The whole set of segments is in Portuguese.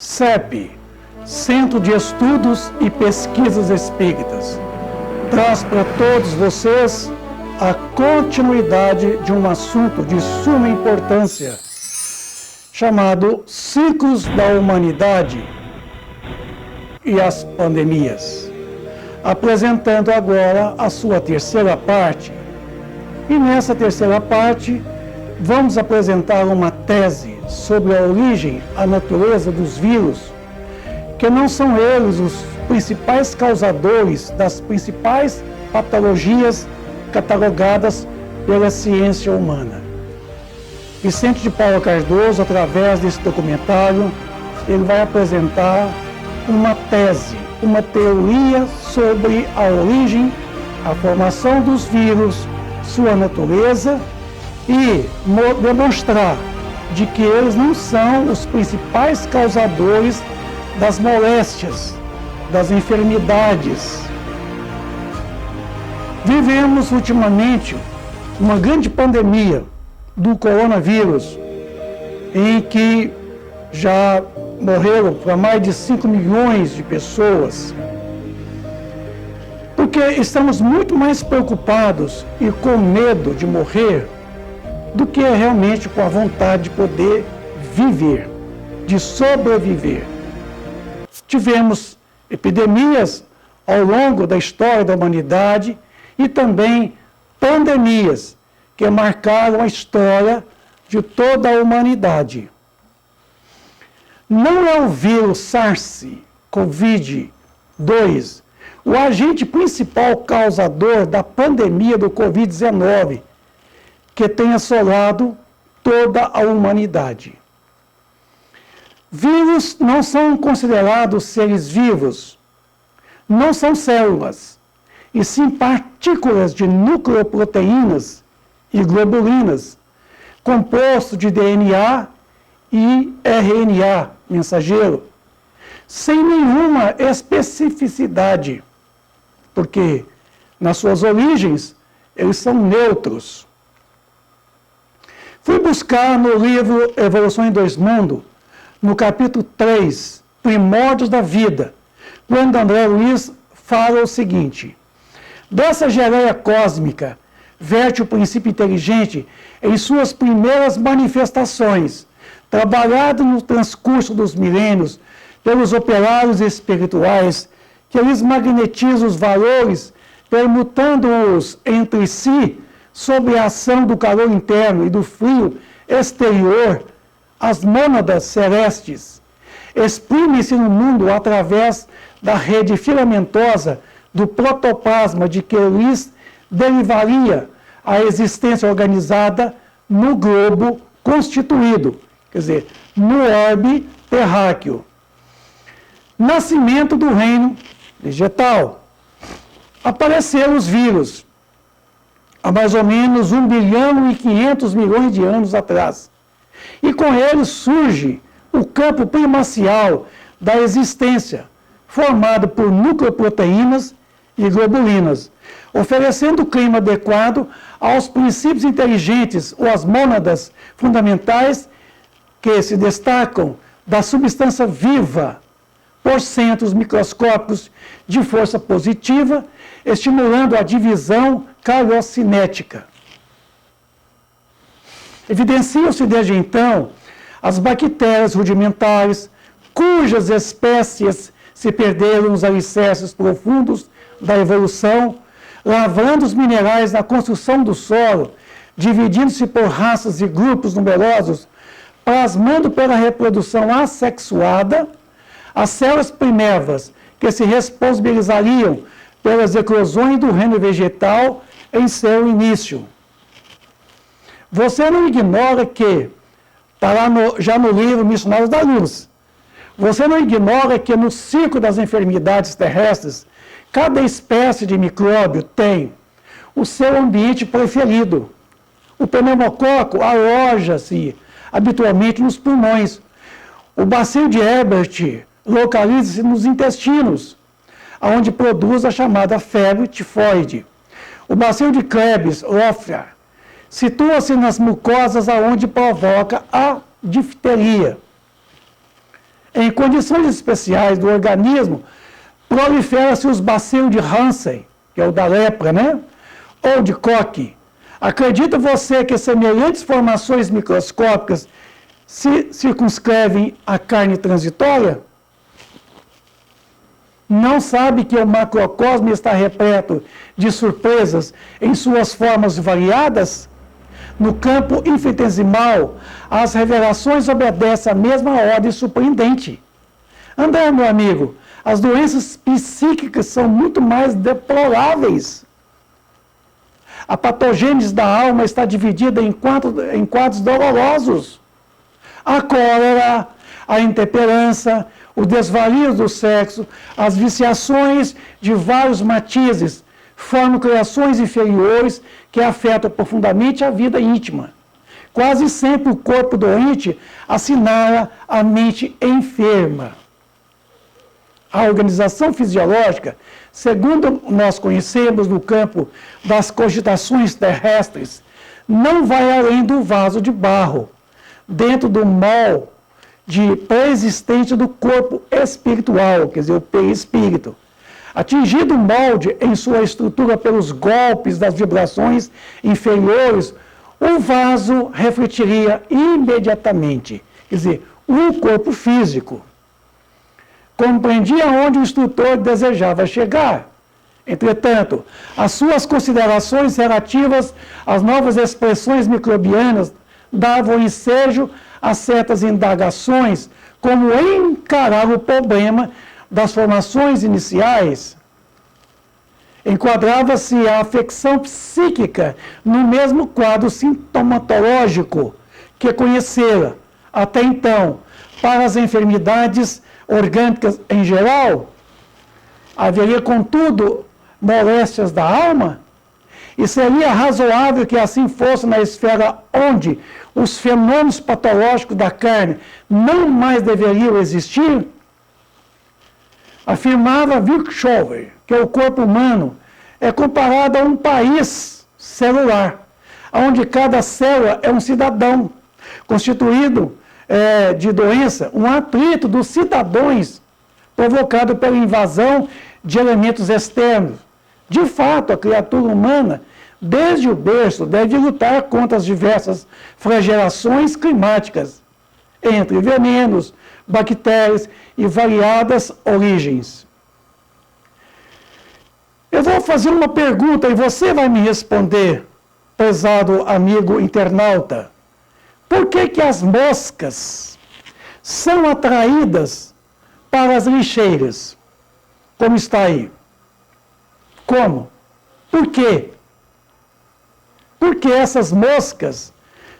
CEP, Centro de Estudos e Pesquisas Espíritas, traz para todos vocês a continuidade de um assunto de suma importância, chamado Ciclos da Humanidade e as Pandemias, apresentando agora a sua terceira parte. E nessa terceira parte, vamos apresentar uma tese sobre a origem, a natureza dos vírus, que não são eles os principais causadores das principais patologias catalogadas pela ciência humana. Vicente de Paula Cardoso, através desse documentário, ele vai apresentar uma tese, uma teoria sobre a origem, a formação dos vírus, sua natureza e demonstrar de que eles não são os principais causadores das moléstias, das enfermidades. Vivemos ultimamente uma grande pandemia do coronavírus, em que já morreram para mais de 5 milhões de pessoas, porque estamos muito mais preocupados e com medo de morrer do que realmente com a vontade de poder viver, de sobreviver. Tivemos epidemias ao longo da história da humanidade e também pandemias que marcaram a história de toda a humanidade. Não é o vírus SARS-CoV-2 o agente principal causador da pandemia do Covid-19 que tem assolado toda a humanidade. Vírus não são considerados seres vivos, não são células, e sim partículas de nucleoproteínas e globulinas, composto de DNA e RNA mensageiro, sem nenhuma especificidade, porque nas suas origens eles são neutros. Fui buscar no livro Evolução em Dois Mundos, no capítulo 3, Primórdios da Vida, quando André Luiz fala o seguinte: dessa geleia cósmica verte o princípio inteligente em suas primeiras manifestações, trabalhado no transcurso dos milênios pelos operários espirituais, que lhes magnetizam os valores, permutando-os entre si sob a ação do calor interno e do frio exterior. As mônadas celestes exprimem-se no mundo através da rede filamentosa do protoplasma de que lhes derivaria a existência organizada no globo constituído, quer dizer, no orbe terráqueo. Nascimento do reino vegetal. Apareceram os vírus há mais ou menos 1 bilhão e 500 milhões de anos atrás. E com eles surge o campo primacial da existência, formado por nucleoproteínas e globulinas, oferecendo o clima adequado aos princípios inteligentes ou às mônadas fundamentais que se destacam da substância viva por centros microscópicos de força positiva, estimulando a divisão carocinética. Evidenciam-se desde então as bactérias rudimentares, cujas espécies se perderam nos alicerces profundos da evolução, lavrando os minerais na construção do solo, dividindo-se por raças e grupos numerosos, plasmando pela reprodução assexuada as células primevas, que se responsabilizariam pelas eclosões do reino vegetal em seu início. Você não ignora que, está lá já no livro Missionários da Luz, você não ignora que no ciclo das enfermidades terrestres, cada espécie de micróbio tem o seu ambiente preferido. O pneumococo aloja-se habitualmente nos pulmões. O bacilo de Herbert localiza-se nos intestinos, onde produz a chamada febre tifoide. O bacilo de Klebsiella situa-se nas mucosas, onde provoca a difteria. Em condições especiais do organismo, prolifera-se os bacilos de Hansen, que é o da lepra, né? Ou de Koch. Acredita você que semelhantes formações microscópicas se circunscrevem à carne transitória? Não sabe que o macrocosmo está repleto de surpresas em suas formas variadas? No campo infinitesimal, as revelações obedecem à mesma ordem surpreendente. André, meu amigo, as doenças psíquicas são muito mais deploráveis. A patogênese da alma está dividida em quadros dolorosos. A cólera, a intemperança, o desvario do sexo, as viciações de vários matizes, formam criações inferiores que afetam profundamente a vida íntima. Quase sempre o corpo doente assinala a mente enferma. A organização fisiológica, segundo nós conhecemos no campo das cogitações terrestres, não vai além do vaso de barro, dentro do molde pré-existente do corpo espiritual, quer dizer, o perispírito. Atingido o molde em sua estrutura pelos golpes das vibrações inferiores, o vaso refletiria imediatamente, quer dizer, o corpo físico. Compreendia onde o instrutor desejava chegar. Entretanto, as suas considerações relativas às novas expressões microbianas davam ensejo a certas indagações, como encarar o problema das formações iniciais. Enquadrava-se a afecção psíquica no mesmo quadro sintomatológico que conhecera até então. Para as enfermidades orgânicas em geral, haveria, contudo, moléstias da alma? E seria razoável que assim fosse na esfera onde os fenômenos patológicos da carne não mais deveriam existir? Afirmava Virchow que o corpo humano é comparado a um país celular, onde cada célula é um cidadão, constituído de doença, um atrito dos cidadãos provocado pela invasão de elementos externos. De fato, a criatura humana, desde o berço, deve lutar contra as diversas flagelações climáticas, entre venenos, bactérias e variadas origens. Eu vou fazer uma pergunta e você vai me responder, prezado amigo internauta. Por que as moscas são atraídas para as lixeiras? Como está aí? Como? Por quê? Porque essas moscas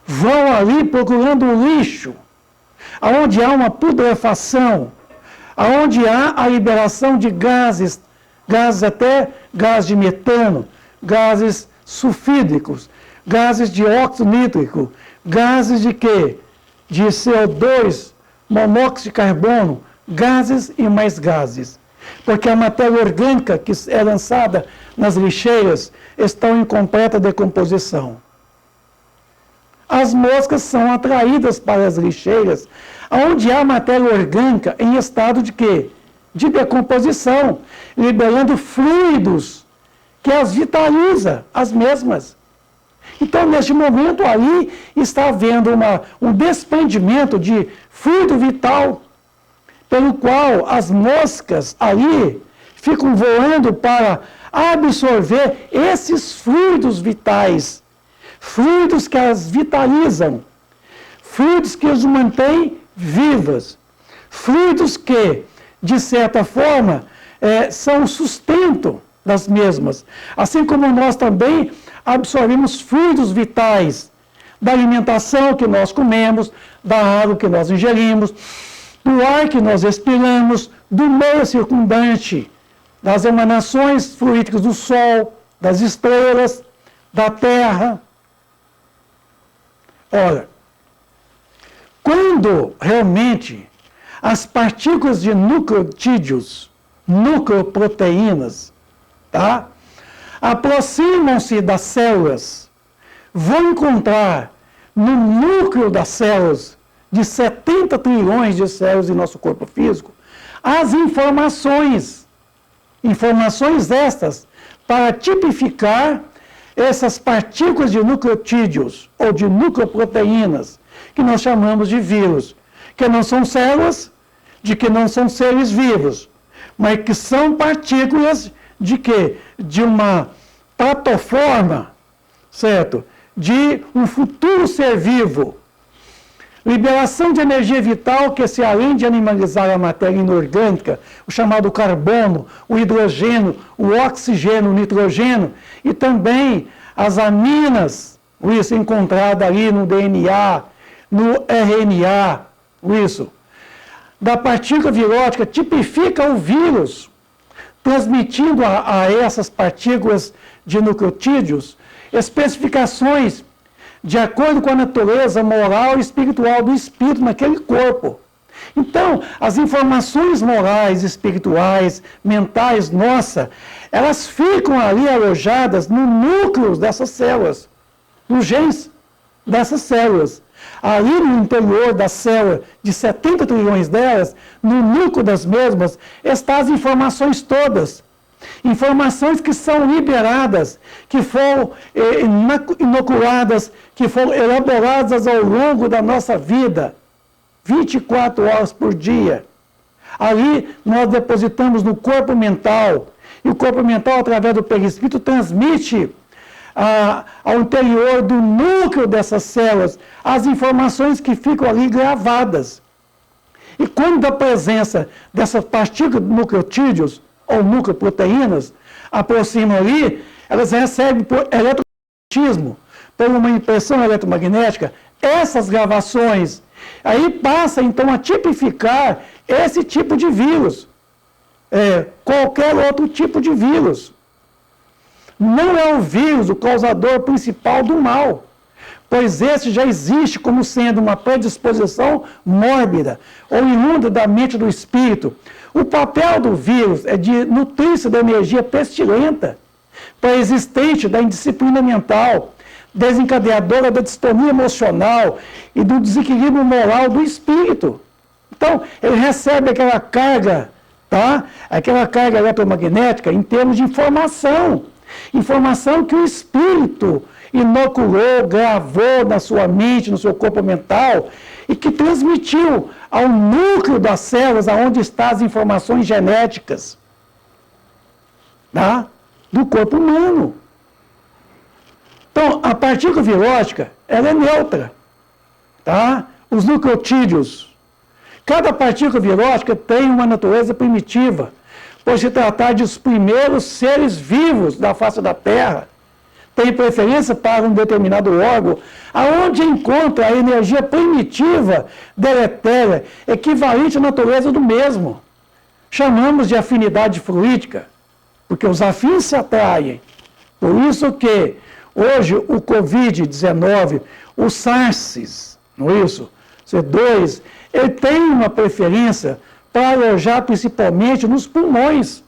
vão ali procurando o lixo, aonde há uma putrefação, aonde há a liberação de gases até gás de metano, gases sulfídricos, gases de óxido nítrico, gases de quê? De CO2, monóxido de carbono, gases e mais gases. Porque a matéria orgânica que é lançada nas lixeiras está em completa decomposição. As moscas são atraídas para as lixeiras, onde há matéria orgânica em estado de quê? De decomposição, liberando fluidos que as vitaliza, as mesmas. Então, neste momento, ali está havendo um desprendimento de fluido vital, pelo qual as moscas ali ficam voando para absorver esses fluidos vitais, fluidos que as vitalizam, fluidos que as mantêm vivas, fluidos que, de certa forma, são o sustento das mesmas. Assim como nós também absorvemos fluidos vitais da alimentação que nós comemos, da água que nós ingerimos, do ar que nós respiramos, do meio circundante, das emanações fluídicas do Sol, das estrelas, da Terra. Ora, quando realmente as partículas de nucleotídeos, nucleoproteínas, tá, aproximam-se das células, vão encontrar no núcleo das células, de 70 trilhões de células em nosso corpo físico, as informações estas para tipificar essas partículas de nucleotídeos ou de nucleoproteínas, que nós chamamos de vírus, que não são células, de que não são seres vivos, mas que são partículas de quê? De uma plataforma, certo? De um futuro ser vivo. Liberação de energia vital que, se além de animalizar a matéria inorgânica, o chamado carbono, o hidrogênio, o oxigênio, o nitrogênio, e também as aminas, isso encontrado ali no DNA, no RNA, isso, da partícula virótica, tipifica o vírus, transmitindo a essas partículas de nucleotídeos especificações de acordo com a natureza moral e espiritual do espírito naquele corpo. Então, as informações morais, espirituais, mentais, nossa, elas ficam ali alojadas no núcleo dessas células, nos genes dessas células. Ali no interior da célula, de 70 trilhões delas, no núcleo das mesmas, estão as informações todas. Informações que são liberadas, que foram inoculadas, que foram elaboradas ao longo da nossa vida, 24 horas por dia. Ali nós depositamos no corpo mental, e o corpo mental, através do perispírito, transmite ao interior do núcleo dessas células as informações que ficam ali gravadas. E quando a presença dessas partículas de nucleotídeos, ou nucleoproteínas, aproximam ali, elas recebem por eletromagnetismo, por uma impressão eletromagnética, essas gravações. Aí passa, então, a tipificar esse tipo de vírus. Qualquer outro tipo de vírus. Não é o vírus o causador principal do mal, pois esse já existe como sendo uma predisposição mórbida, ou imunda da mente do espírito. O papel do vírus é de nutrir-se da energia pestilenta, pré-existente da indisciplina mental, desencadeadora da distonia emocional e do desequilíbrio moral do espírito. Então, ele recebe aquela carga, tá? Aquela carga eletromagnética em termos de informação. Informação que o espírito inoculou, gravou na sua mente, no seu corpo mental, e que transmitiu ao núcleo das células, aonde estão as informações genéticas, tá? Do corpo humano. Então, a partícula virótica, ela é neutra, tá? Os nucleotídeos. Cada partícula virótica tem uma natureza primitiva, por se tratar dos primeiros seres vivos da face da Terra. Tem preferência para um determinado órgão, aonde encontra a energia primitiva deletéria, equivalente à natureza do mesmo. Chamamos de afinidade fluídica, porque os afins se atraem. Por isso que hoje o Covid-19, o SARS, não é isso? C2, ele tem uma preferência para alojar principalmente nos pulmões,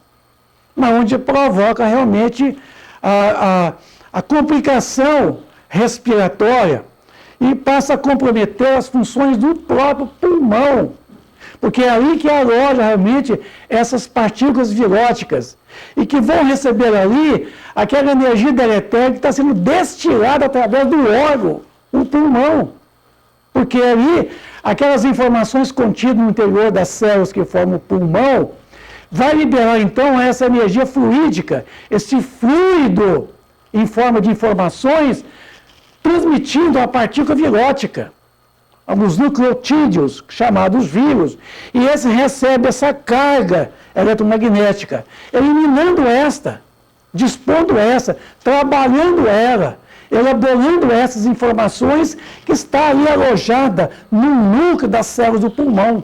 onde provoca realmente a complicação respiratória e passa a comprometer as funções do próprio pulmão, porque é ali que aloja realmente essas partículas viróticas e que vão receber ali aquela energia deletéria que está sendo destilada através do órgão, o pulmão, porque ali aquelas informações contidas no interior das células que formam o pulmão vai liberar então essa energia fluídica, esse fluido em forma de informações, transmitindo a partícula virótica, os nucleotídeos, chamados vírus, e esse recebe essa carga eletromagnética, eliminando esta, dispondo essa, trabalhando ela, elaborando essas informações que está ali alojada no núcleo das células do pulmão.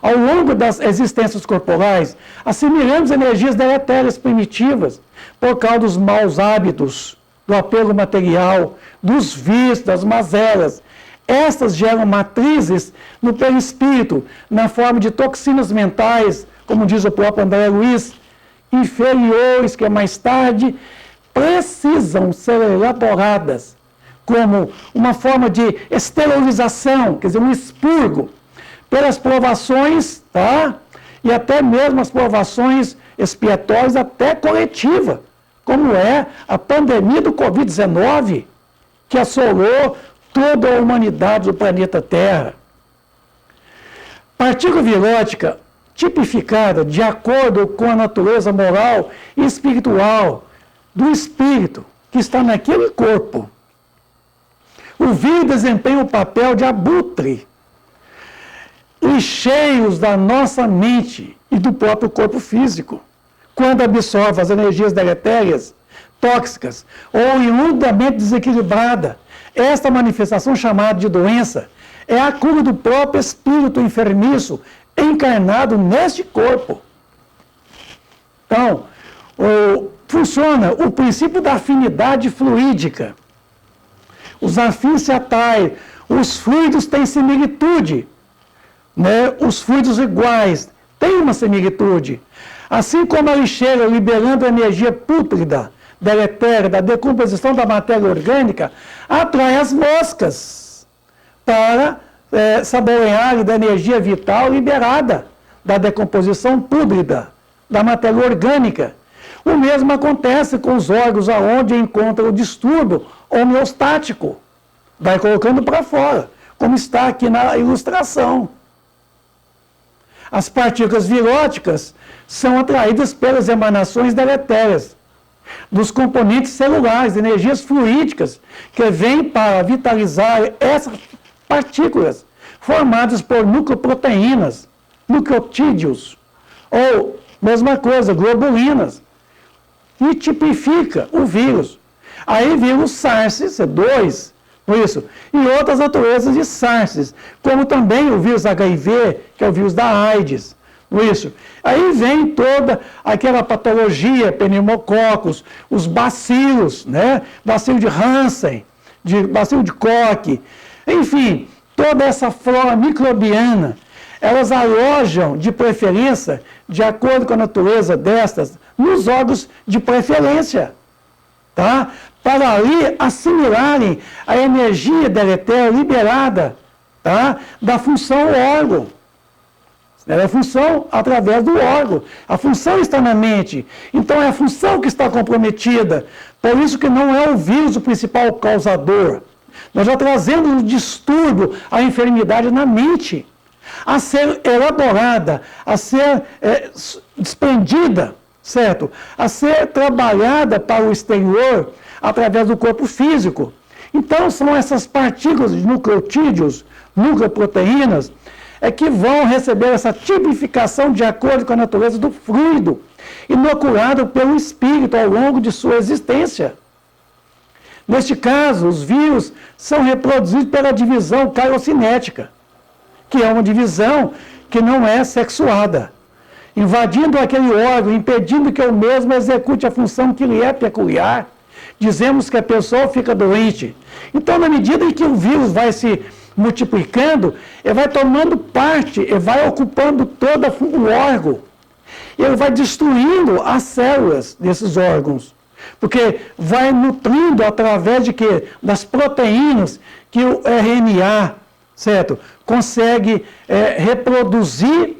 Ao longo das existências corporais, assimilamos energias deletérias primitivas por causa dos maus hábitos, do apego material, dos vícios, das mazelas. Estas geram matrizes no perispírito, na forma de toxinas mentais, como diz o próprio André Luiz, inferiores que mais tarde precisam ser elaboradas como uma forma de esterilização, quer dizer, um expurgo, pelas provações, tá? E até mesmo as provações expiatórias, até coletiva, como é a pandemia do Covid-19, que assolou toda a humanidade do planeta Terra. Partícula virótica tipificada de acordo com a natureza moral e espiritual do espírito que está naquele corpo. O vírus desempenha o papel de abutre, cheios da nossa mente e do próprio corpo físico, quando absorve as energias deletérias, tóxicas ou inundamente desequilibrada. Esta manifestação chamada de doença é a cura do próprio espírito enfermiço encarnado neste corpo. Então, funciona o princípio da afinidade fluídica. Os afins se atraem, os fluidos têm similitude, né? Os fluidos iguais têm uma similitude. Assim como a lixeira liberando a energia pútrida, deletéria, da decomposição da matéria orgânica, atrai as moscas para saborearem da energia vital liberada da decomposição pútrida da matéria orgânica. O mesmo acontece com os órgãos aonde encontra o distúrbio homeostático. Vai colocando para fora, como está aqui na ilustração. As partículas viróticas são atraídas pelas emanações deletérias dos componentes celulares, energias fluídicas, que vêm para vitalizar essas partículas, formadas por nucleoproteínas, nucleotídeos, ou, mesma coisa, globulinas, e tipifica o vírus. Aí vira o SARS-CoV-2, isso, e outras naturezas de SARS, como também o vírus HIV, que é o vírus da AIDS, isso. Aí vem toda aquela patologia, pneumococos, os bacilos, né? Bacilo de Hansen, bacilo de Koch, enfim, toda essa flora microbiana, elas alojam de preferência, de acordo com a natureza destas, nos órgãos de preferência, tá? Para ali assimilarem a energia deletéria liberada, tá? Da função órgão. É a função através do órgão. A função está na mente. Então é a função que está comprometida. Por isso que não é o vírus o principal causador. Nós já trazemos um distúrbio, a enfermidade na mente, a ser elaborada, a ser desprendida, certo? A ser trabalhada para o exterior através do corpo físico. Então são essas partículas de nucleotídeos, nucleoproteínas, que vão receber essa tipificação de acordo com a natureza do fluido, inoculado pelo espírito ao longo de sua existência. Neste caso, os vírus são reproduzidos pela divisão cairocinética, que é uma divisão que não é sexuada, invadindo aquele órgão, impedindo que o mesmo execute a função que lhe é peculiar. Dizemos que a pessoa fica doente. Então, na medida em que o vírus vai se multiplicando, ele vai tomando parte, ele vai ocupando todo o órgão, ele vai destruindo as células desses órgãos, porque vai nutrindo através de quê? Das proteínas que o RNA, certo? Consegue reproduzir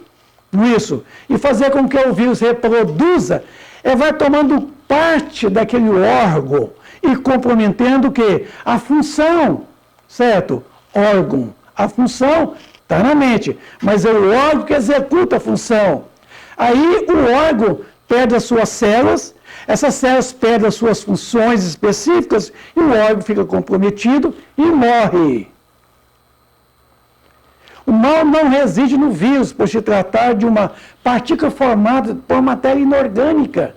isso e fazer com que o vírus reproduza, ele vai tomando parte daquele órgão e comprometendo o quê? A função, certo? Órgão. A função está na mente, mas é o órgão que executa a função. Aí o órgão perde as suas células, essas células perdem as suas funções específicas e o órgão fica comprometido e morre. O mal não reside no vírus, por se tratar de uma partícula formada por matéria inorgânica,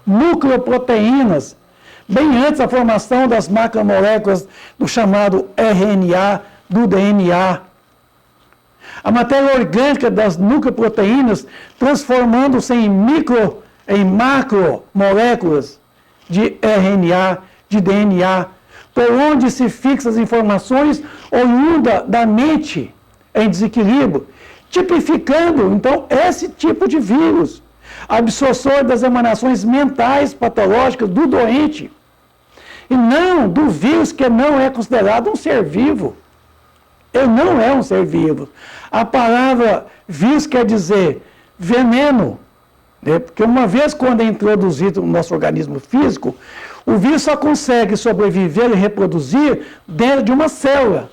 nucleoproteínas, bem antes da formação das macromoléculas do chamado RNA, do DNA. A matéria orgânica das nucleoproteínas transformando-se em macromoléculas de RNA, de DNA, por onde se fixam as informações oriundas da mente em desequilíbrio, tipificando, então, esse tipo de vírus, absorção das emanações mentais patológicas do doente. E não do vírus que não é considerado um ser vivo. Ele não é um ser vivo. A palavra vírus quer dizer veneno, né? Porque uma vez quando é introduzido no nosso organismo físico, o vírus só consegue sobreviver e reproduzir dentro de uma célula,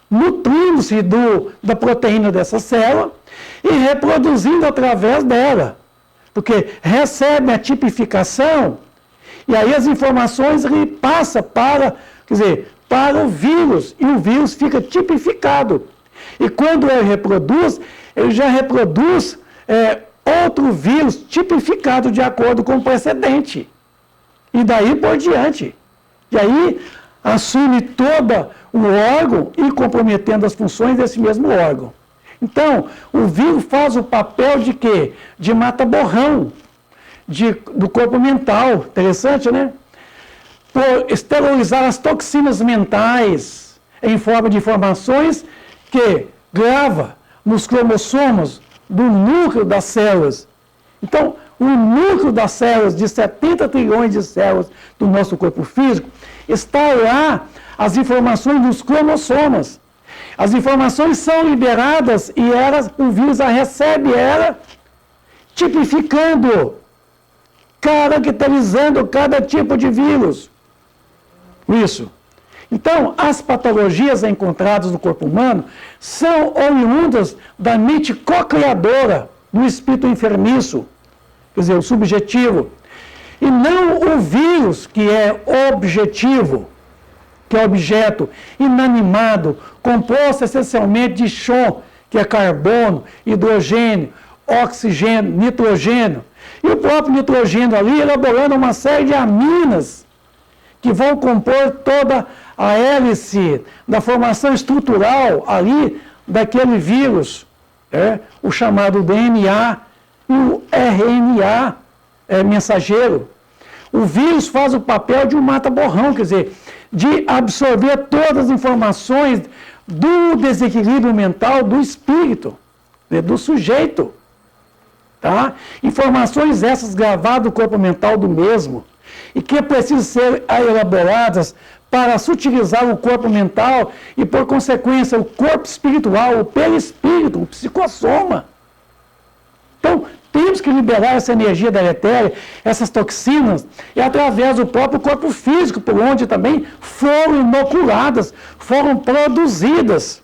nutrindo-se da proteína dessa célula e reproduzindo através dela. Porque recebe a tipificação e aí as informações ele passa para o vírus, e o vírus fica tipificado. E quando ele reproduz, ele já reproduz outro vírus tipificado de acordo com o precedente. E daí por diante. E aí assume todo o órgão e comprometendo as funções desse mesmo órgão. Então, o vírus faz o papel de quê? De mata-borrão do corpo mental. Interessante, né? Por esterilizar as toxinas mentais em forma de informações que grava nos cromossomos do núcleo das células. Então, o núcleo das células, de 70 trilhões de células do nosso corpo físico, está lá as informações dos cromossomas. As informações são liberadas e o vírus recebe tipificando, caracterizando cada tipo de vírus. Isso. Então, as patologias encontradas no corpo humano são oriundas da mente co-criadora do espírito enfermiço, quer dizer, o subjetivo, e não o vírus, que é objetivo, que é objeto inanimado, composto essencialmente de chão, que é carbono, hidrogênio, oxigênio, nitrogênio. E o próprio nitrogênio ali elaborando uma série de aminas que vão compor toda a hélice da formação estrutural ali daquele vírus, o chamado DNA e o RNA mensageiro. O vírus faz o papel de um mata-borrão, quer dizer, de absorver todas as informações do desequilíbrio mental do espírito, do sujeito. Tá? Informações essas gravadas no corpo mental do mesmo, e que precisam ser elaboradas para sutilizar o corpo mental e, por consequência, o corpo espiritual, o perispírito, o psicossoma. Então, temos que liberar essa energia deletéria, essas toxinas, e através do próprio corpo físico, por onde também foram inoculadas, foram produzidas.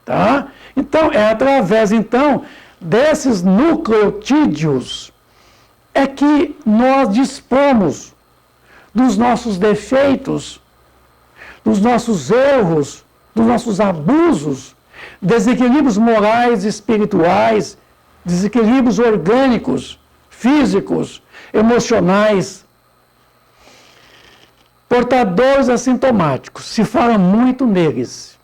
Tá? Então, é através, desses nucleotídeos é que nós dispomos dos nossos defeitos, dos nossos erros, dos nossos abusos, desequilíbrios morais e espirituais, desequilíbrios orgânicos, físicos, emocionais. Portadores assintomáticos, se fala muito neles.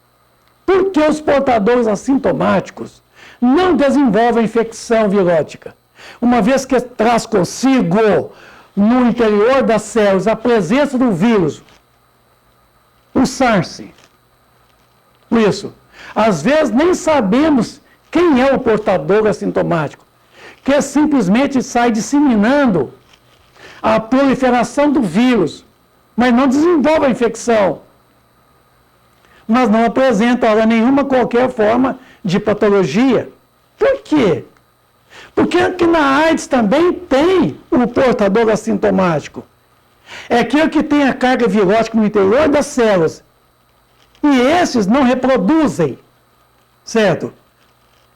Por que os portadores assintomáticos não desenvolvem infecção virótica? Uma vez que traz consigo, no interior das células, a presença do vírus, o SARS. Isso. Às vezes nem sabemos quem é o portador assintomático, que simplesmente sai disseminando a proliferação do vírus, mas não desenvolve a infecção. Mas não apresenta nenhuma qualquer forma de patologia. Por quê? Porque aqui na AIDS também tem o portador assintomático. É aquele que tem a carga virótica no interior das células. E esses não reproduzem, certo?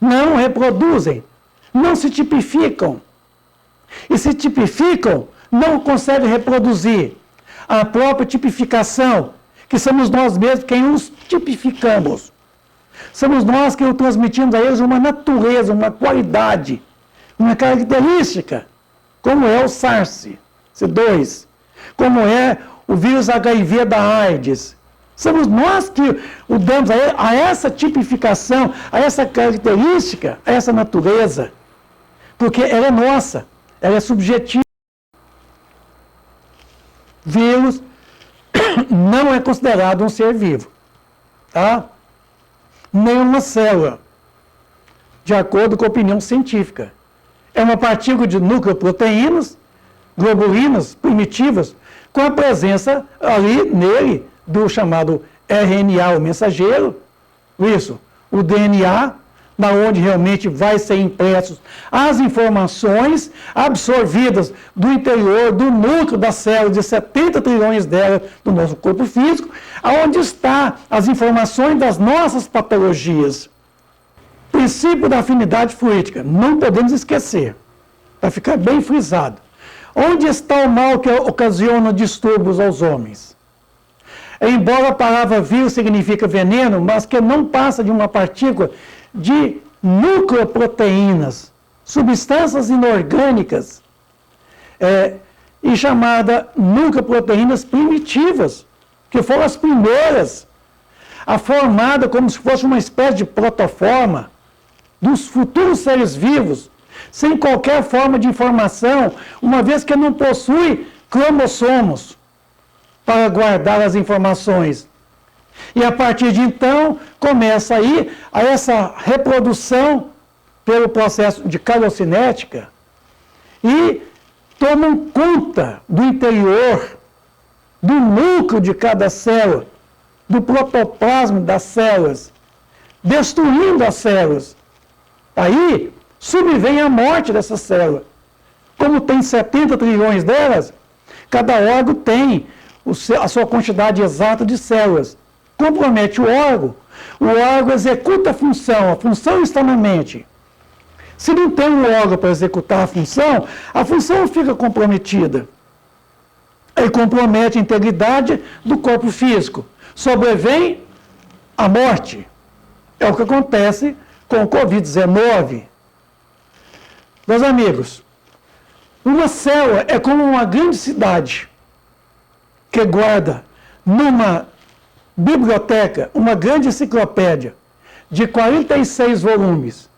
Não reproduzem, não se tipificam. E se tipificam, não conseguem reproduzir. A própria tipificação, que somos nós mesmos quem os tipificamos. Somos nós que transmitimos a eles uma natureza, uma qualidade, uma característica, como é o SARS-2, como é o vírus HIV da AIDS. Somos nós que o damos a essa tipificação, a essa característica, a essa natureza, porque ela é nossa, ela é subjetiva. Vírus não é considerado um ser vivo, tá? Nem uma célula, de acordo com a opinião científica. É uma partícula de nucleoproteínas, globulinas primitivas, com a presença ali nele do chamado RNA, o mensageiro, isso, o DNA, na onde realmente vai ser impressos as informações absorvidas do interior, do núcleo das células, de 70 trilhões delas do nosso corpo físico, aonde está as informações das nossas patologias. Princípio da afinidade fluídica, não podemos esquecer, para ficar bem frisado. Onde está o mal que ocasiona distúrbios aos homens? Embora a palavra vírus significa veneno, mas que não passa de uma partícula de nucleoproteínas, substâncias inorgânicas, e chamada nucleoproteínas primitivas, que foram as primeiras a formada como se fosse uma espécie de protoforma dos futuros seres vivos, sem qualquer forma de informação, uma vez que não possui cromossomos para guardar as informações. E a partir de então, começa aí a essa reprodução pelo processo de calocinética e tomam conta do interior, do núcleo de cada célula, do protoplasma das células, destruindo as células. Aí, subvém a morte dessa célula. Como tem 70 trilhões delas, cada órgão tem a sua quantidade exata de células. Compromete o órgão executa a função está na mente. Se não tem um órgão para executar a função fica comprometida. Aí compromete a integridade do corpo físico. Sobrevém a morte. É o que acontece com o Covid-19. Meus amigos, uma célula é como uma grande cidade que guarda numa biblioteca, uma grande enciclopédia de 46 volumes,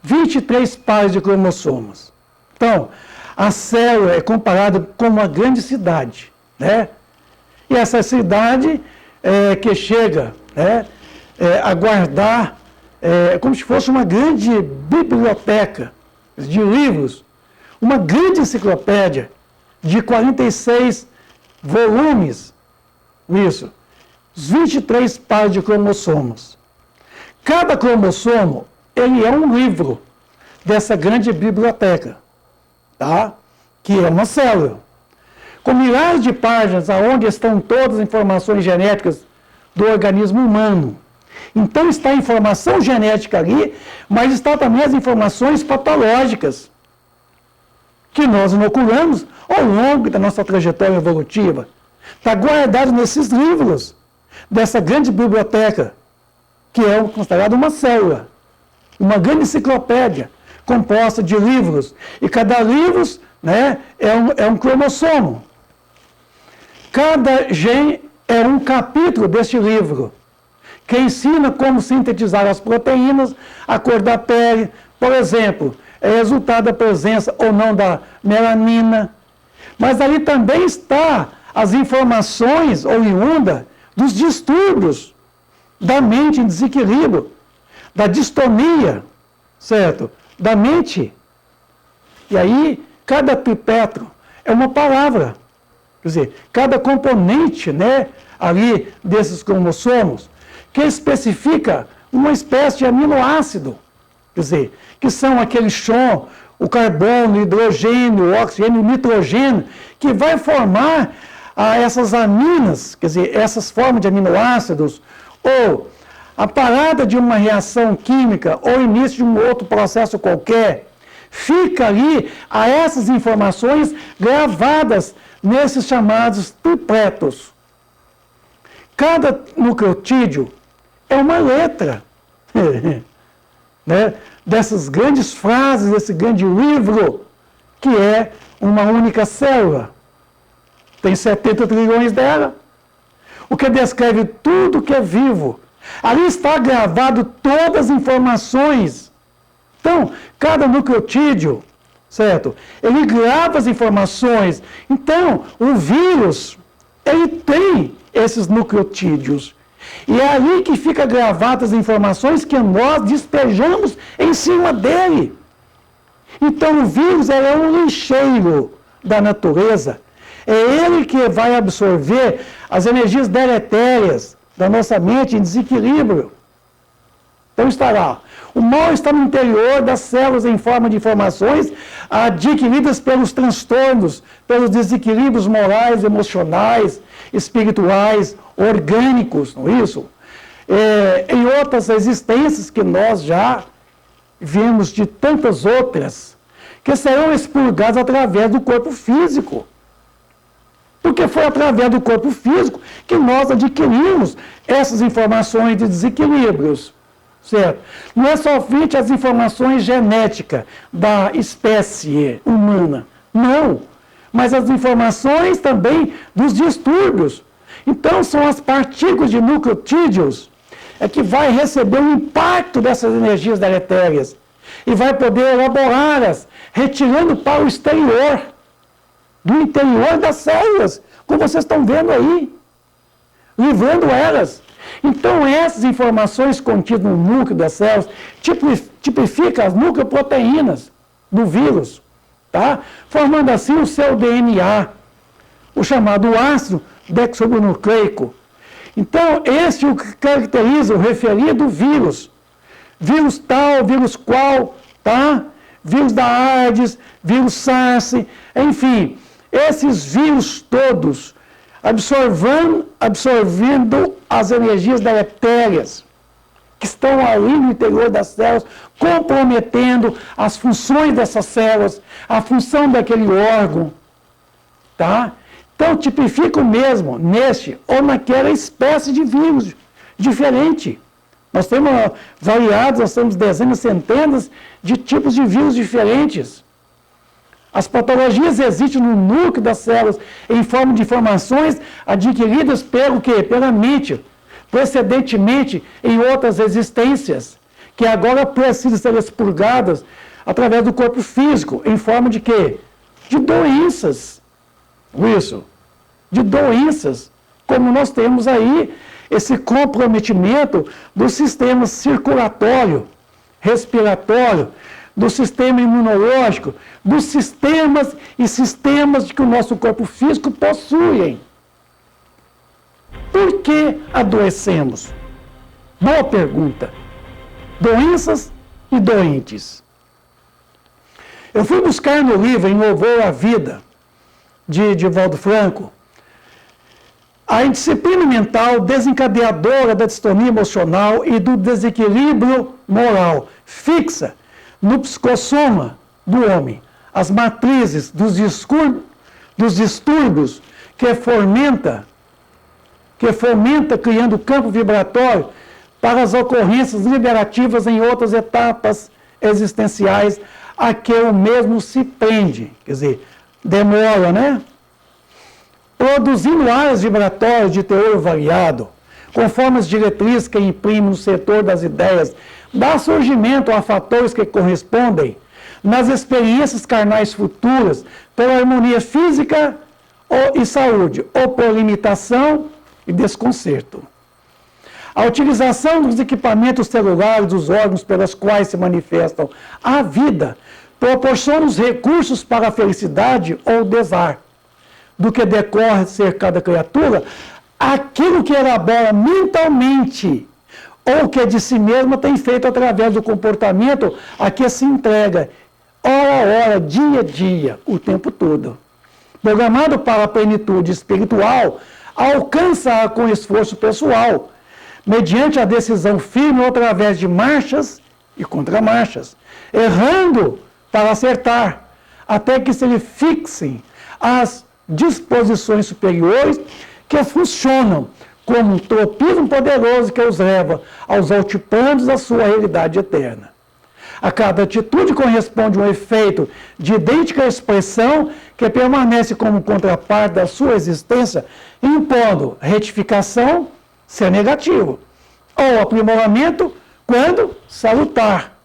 23 pares de cromossomos. Então, a célula é comparada com uma grande cidade, né? E essa cidade que chega a guardar como se fosse uma grande biblioteca de livros, uma grande enciclopédia de 46 volumes, isso, os 23 pares de cromossomos. Cada cromossomo, ele é um livro dessa grande biblioteca, tá? Que é uma célula, com milhares de páginas onde estão todas as informações genéticas do organismo humano. Então está a informação genética ali, mas está também as informações patológicas que nós inoculamos ao longo da nossa trajetória evolutiva. Está guardado nesses livros dessa grande biblioteca, que é considerada uma célula, uma grande enciclopédia composta de livros, e cada livro é um cromossomo. Cada gene é um capítulo deste livro, que ensina como sintetizar as proteínas, a cor da pele, por exemplo, é resultado da presença ou não da melanina. Mas ali também está as informações oriundas dos distúrbios da mente em desequilíbrio, da distonia, certo? Da mente. E aí, cada tripetro é uma palavra. Quer dizer, cada componente, ali desses cromossomos, que especifica uma espécie de aminoácido, quer dizer, que são aqueles chon, o carbono, o hidrogênio, o oxigênio, o nitrogênio, que vai formar essas aminas, quer dizer, essas formas de aminoácidos, ou a parada de uma reação química, ou início de um outro processo qualquer, fica ali a essas informações gravadas nesses chamados tripletos. Cada nucleotídeo é uma letra, dessas grandes frases, desse grande livro, que é uma única célula. Tem 70 trilhões dela, o que descreve tudo que é vivo. Ali está gravado todas as informações. Então, cada nucleotídeo, certo? Ele grava as informações. Então, o vírus, ele tem esses nucleotídeos. E é ali que fica gravadas as informações que nós despejamos em cima dele. Então, o vírus é um lixeiro da natureza. É ele que vai absorver as energias deletérias da nossa mente em desequilíbrio. Então está lá. O mal está no interior das células em forma de informações adquiridas pelos transtornos, pelos desequilíbrios morais, emocionais, espirituais, orgânicos, não é isso? Em outras existências que nós já vimos de tantas outras, que serão expurgadas através do corpo físico. Porque foi através do corpo físico que nós adquirimos essas informações de desequilíbrios. Certo? Não é somente as informações genéticas da espécie humana, não, mas as informações também dos distúrbios. Então, são as partículas de nucleotídeos que vai receber o impacto dessas energias deletérias e vai poder elaborá-las, retirando para o exterior, do interior das células, como vocês estão vendo aí, livrando elas. Então, essas informações contidas no núcleo das células tipificam as nucleoproteínas do vírus, tá? Formando assim o seu DNA, o chamado ácido desoxirribonucleico. Então, esse é o que caracteriza o referido vírus. Vírus tal, vírus qual, tá? Vírus da AIDS, vírus SARS, enfim, esses vírus todos absorvendo as energias deletérias que estão ali no interior das células, comprometendo as funções dessas células, a função daquele órgão, tá? Então, tipifica o mesmo neste ou naquela espécie de vírus diferente. Nós temos variados, nós temos dezenas, centenas de tipos de vírus diferentes. As patologias existem no núcleo das células em forma de informações adquiridas pelo quê? Pela mente, precedentemente em outras existências, que agora precisam ser expurgadas através do corpo físico, em forma de quê? De doenças. Isso. De doenças, como nós temos aí esse comprometimento do sistema circulatório, respiratório, do sistema imunológico, dos sistemas e sistemas que o nosso corpo físico possuem. Por que adoecemos? Boa pergunta. Doenças e doentes. Eu fui buscar no livro Em Louvor à Vida, de Divaldo Franco, a indisciplina mental desencadeadora da distonia emocional e do desequilíbrio moral fixa no psicossoma do homem, as matrizes dos distúrbios que fomenta criando campo vibratório para as ocorrências liberativas em outras etapas existenciais a que o mesmo se prende, quer dizer, demora, né? Produzindo áreas vibratórias de teor variado, conforme as diretrizes que imprime no setor das ideias, dá surgimento a fatores que correspondem nas experiências carnais futuras pela harmonia física e saúde, ou por limitação e desconcerto. A utilização dos equipamentos celulares dos órgãos pelos quais se manifestam a vida proporciona os recursos para a felicidade ou desar, do que decorre ser cada criatura, aquilo que elabora mentalmente ou que de si mesma tem feito através do comportamento a que se entrega, hora a hora, dia a dia, o tempo todo. Programado para a plenitude espiritual, alcança-a com esforço pessoal, mediante a decisão firme ou através de marchas e contramarchas, errando para acertar, até que se lhe fixem as disposições superiores que funcionam como um tropismo poderoso que os leva aos altiplanos da sua realidade eterna. A cada atitude corresponde um efeito de idêntica expressão que permanece como contraparte da sua existência, impondo retificação, se é negativo, ou aprimoramento, quando salutar.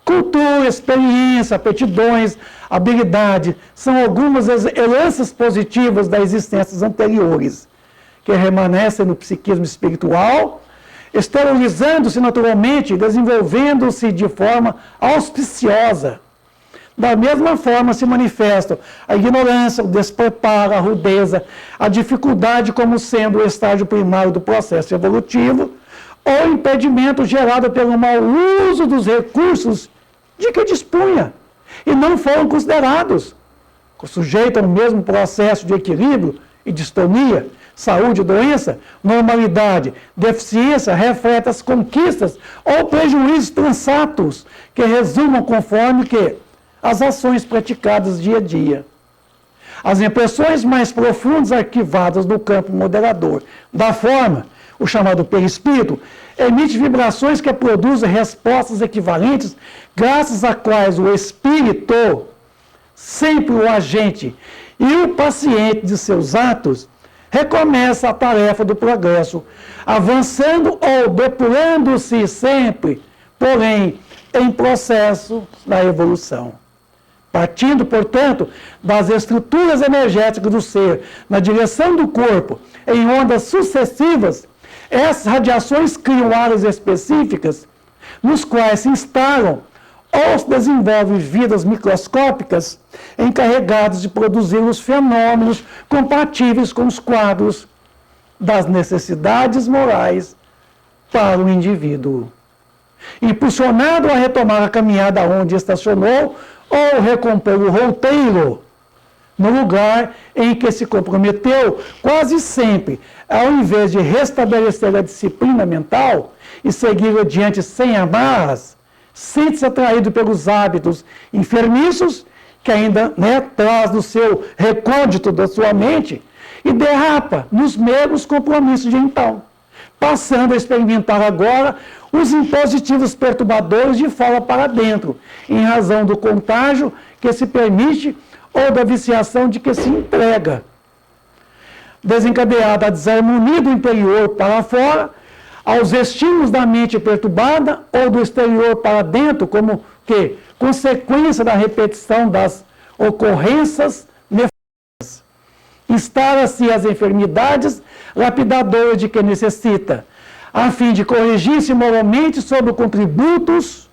Cultura, experiência, aptidões, habilidade, são algumas heranças positivas das existências anteriores, que remanescem no psiquismo espiritual, esterilizando-se naturalmente, desenvolvendo-se de forma auspiciosa, Da mesma forma se manifestam a ignorância, o despreparo, a rudeza, a dificuldade como sendo o estágio primário do processo evolutivo, ou impedimento gerado pelo mau uso dos recursos de que dispunha, e não foram considerados. Sujeito ao mesmo processo de equilíbrio e distonia, saúde e doença, normalidade, deficiência, reflete as conquistas ou prejuízos transatos que resumam conforme que as ações praticadas dia a dia. As impressões mais profundas arquivadas no campo moderador da forma, o chamado perispírito, emite vibrações que produzem respostas equivalentes, graças a quais o espírito, sempre o agente e o paciente de seus atos, recomeça a tarefa do progresso, avançando ou depurando-se sempre, porém, em processo da evolução. Partindo, portanto, das estruturas energéticas do ser na direção do corpo, em ondas sucessivas, essas radiações criam áreas específicas, nos quais se instalam ou se desenvolvem vidas microscópicas encarregadas de produzir os fenômenos compatíveis com os quadros das necessidades morais para o indivíduo. Impulsionado a retomar a caminhada onde estacionou ou recompor o roteiro no lugar em que se comprometeu, quase sempre, ao invés de restabelecer a disciplina mental e seguir adiante sem amarras, sente-se atraído pelos hábitos enfermiços que ainda traz no seu recôndito da sua mente e derrapa nos mesmos compromissos de então, passando a experimentar agora os impositivos perturbadores de fora para dentro, em razão do contágio que se permite ou da viciação de que se entrega. Desencadeada a desarmonia do interior para fora, aos estímulos da mente perturbada ou do exterior para dentro, como que consequência da repetição das ocorrências nefastas. Instala-se as enfermidades lapidadoras de que necessita, a fim de corrigir-se moralmente sobre contributos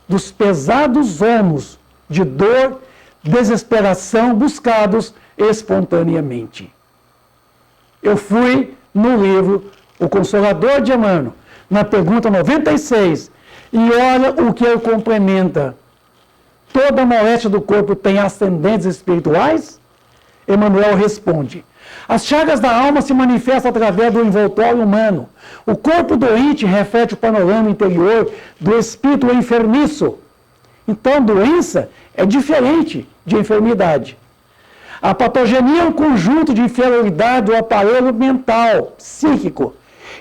dos pesados ônus de dor, desesperação buscados espontaneamente. Eu fui no livro O Consolador de Emmanuel, na pergunta 96, e olha o que ele complementa. Toda moléstia do corpo tem ascendentes espirituais? Emmanuel responde: as chagas da alma se manifestam através do envoltório humano. O corpo doente reflete o panorama interior do espírito enfermiço. Então, doença é diferente de enfermidade. A patogenia é um conjunto de inferioridade do aparelho mental, psíquico,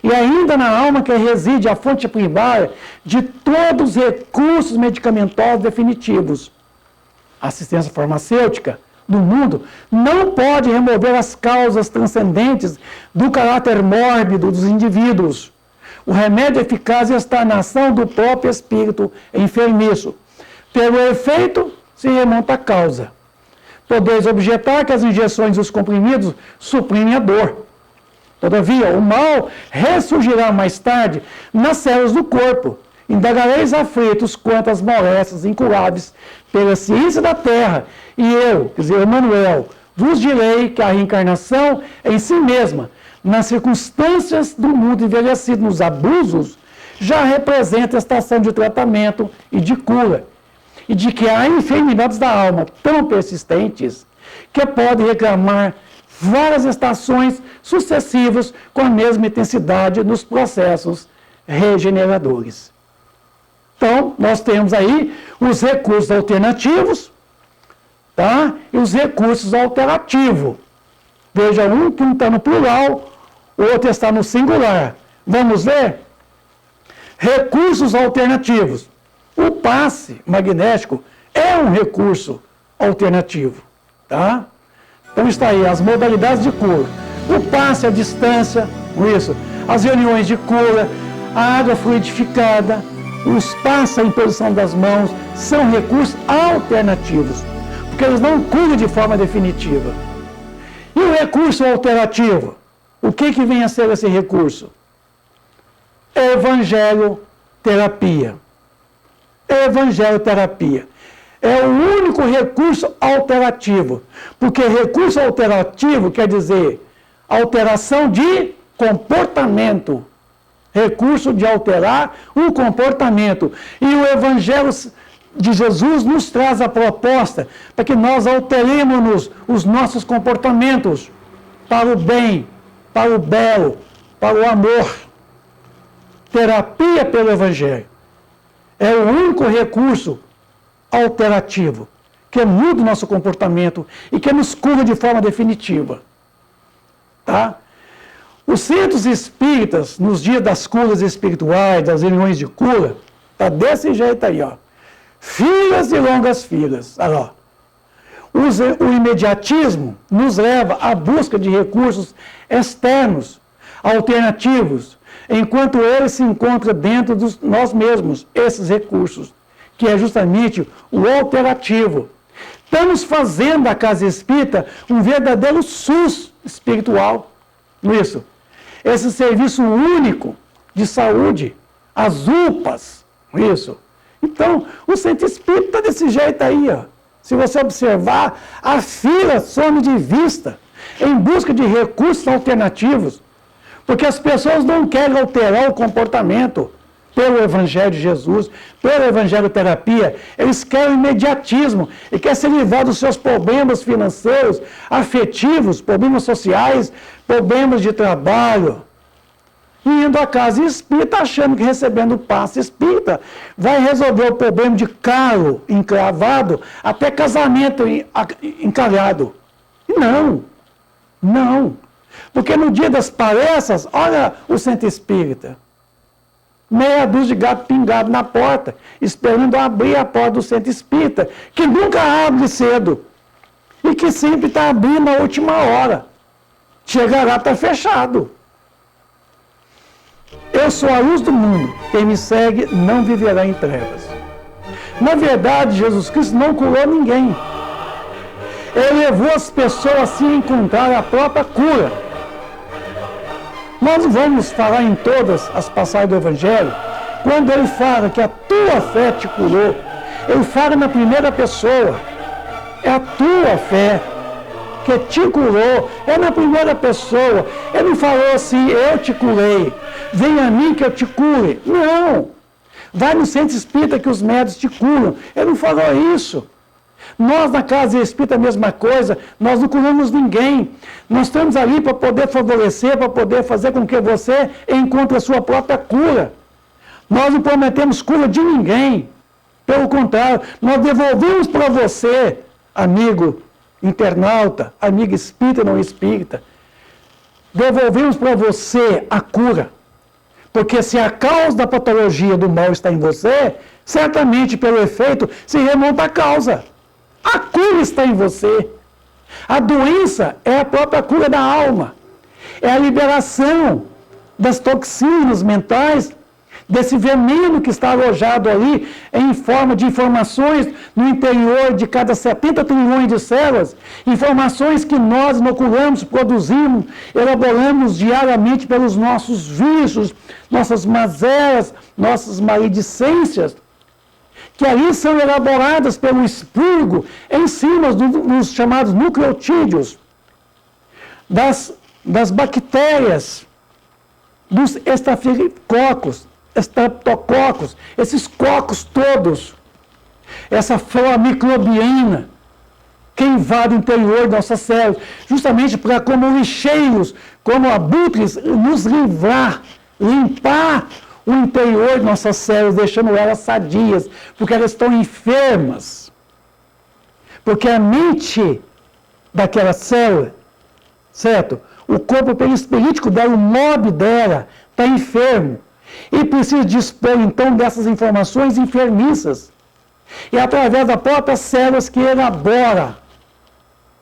e ainda na alma que reside a fonte primária de todos os recursos medicamentosos definitivos. A assistência farmacêutica do mundo não pode remover as causas transcendentes do caráter mórbido dos indivíduos. O remédio eficaz está na ação do próprio espírito enfermiço. Pelo efeito, se remonta à causa. Podeis objetar que as injeções e os comprimidos suprimem a dor. Todavia, o mal ressurgirá mais tarde nas células do corpo. Indagareis aflitos quanto às moléstias incuráveis pela ciência da terra, e eu, quer dizer, Emmanuel, vos direi que a reencarnação em si mesma, nas circunstâncias do mundo envelhecido, nos abusos, já representa a estação de tratamento e de cura, e de que há enfermidades da alma tão persistentes que podem reclamar várias estações sucessivas com a mesma intensidade nos processos regeneradores. Então, nós temos aí os recursos alternativos, tá? E os recursos alterativos. Veja, que um está no plural, o outro está no singular. Vamos ver? Recursos alternativos. O passe magnético é um recurso alternativo, tá? Então está aí as modalidades de cura. O passe à distância, isso, as reuniões de cura, a água fluidificada, os passes à imposição das mãos, são recursos alternativos, porque eles não curam de forma definitiva. E o recurso alternativo? O que vem a ser esse recurso? Evangelho-terapia. Evangelho-terapia. é o único recurso alterativo. Porque recurso alterativo quer dizer alteração de comportamento. Recurso de alterar o comportamento. E o Evangelho de Jesus nos traz a proposta para que nós alteremos os nossos comportamentos para o bem, para o belo, para o amor. Terapia pelo Evangelho é o único recurso alternativo que muda o nosso comportamento e que nos cura de forma definitiva. Tá? Os centros espíritas, nos dias das curas espirituais, das reuniões de cura, tá desse jeito aí, ó. Filas e longas filas. Olha lá. O imediatismo nos leva à busca de recursos externos, alternativos, enquanto ele se encontra dentro de nós mesmos, esses recursos, que é justamente o alternativo. Estamos fazendo da casa espírita um verdadeiro SUS espiritual. Isso. Esse serviço único de saúde, as UPAs, isso. Então, o centro espírita está desse jeito aí, ó. Se você observar, a fila some de vista em busca de recursos alternativos, porque as pessoas não querem alterar o comportamento pelo Evangelho de Jesus, pelo Evangelho terapia. Eles querem imediatismo e querem se livrar dos seus problemas financeiros, afetivos, problemas sociais, problemas de trabalho. E indo à casa espírita, achando que recebendo passe espírita vai resolver o problema de calo encravado, até casamento encalhado. Não, não. Porque no dia das palestras, olha o centro espírita. Meia dúzia de gato pingado na porta, esperando abrir a porta do centro espírita, que nunca abre cedo. E que sempre está abrindo na última hora. Chega lá, está fechado. Eu sou a luz do mundo. Quem me segue não viverá em trevas. Na verdade, Jesus Cristo não curou ninguém. Ele levou as pessoas a se encontrar a própria cura. Nós vamos falar em todas as passagens do Evangelho, quando ele fala que a tua fé te curou. Ele fala na primeira pessoa. É a tua fé que te curou. É na primeira pessoa. Ele não falou assim, eu te curei. Vem a mim que eu te cure. Não. Vai no centro espírita que os médicos te curam. Ele não falou isso. Nós na casa espírita a mesma coisa. Nós não curamos ninguém. Nós estamos ali para poder favorecer, para poder fazer com que você encontre a sua própria cura. Nós não prometemos cura de ninguém. Pelo contrário, nós devolvemos para você, amigo internauta, amigo espírita e não espírita, devolvemos para você a cura. Porque se a causa da patologia do mal está em você, certamente pelo efeito se remonta à causa. A cura está em você. A doença é a própria cura da alma. É a liberação das toxinas mentais, desse veneno que está alojado ali em forma de informações no interior de cada 70 trilhões de células, informações que nós inoculamos, produzimos, elaboramos diariamente pelos nossos vícios, nossas mazelas, nossas maledicências, que ali são elaboradas pelo expurgo em cima dos chamados nucleotídeos, das bactérias, dos estafilococos, estreptococos, esses cocos todos, essa flora microbiana que invade o interior de nossas células, justamente para, como lixeiros, como abutres, nos livrar, limpar o interior de nossas células, deixando elas sadias, porque elas estão enfermas. Porque a mente daquela célula, certo? O corpo perispirítico dela, o mob dela, está enfermo. E precisa dispor, então, dessas informações enfermiças. E através das próprias células que elabora.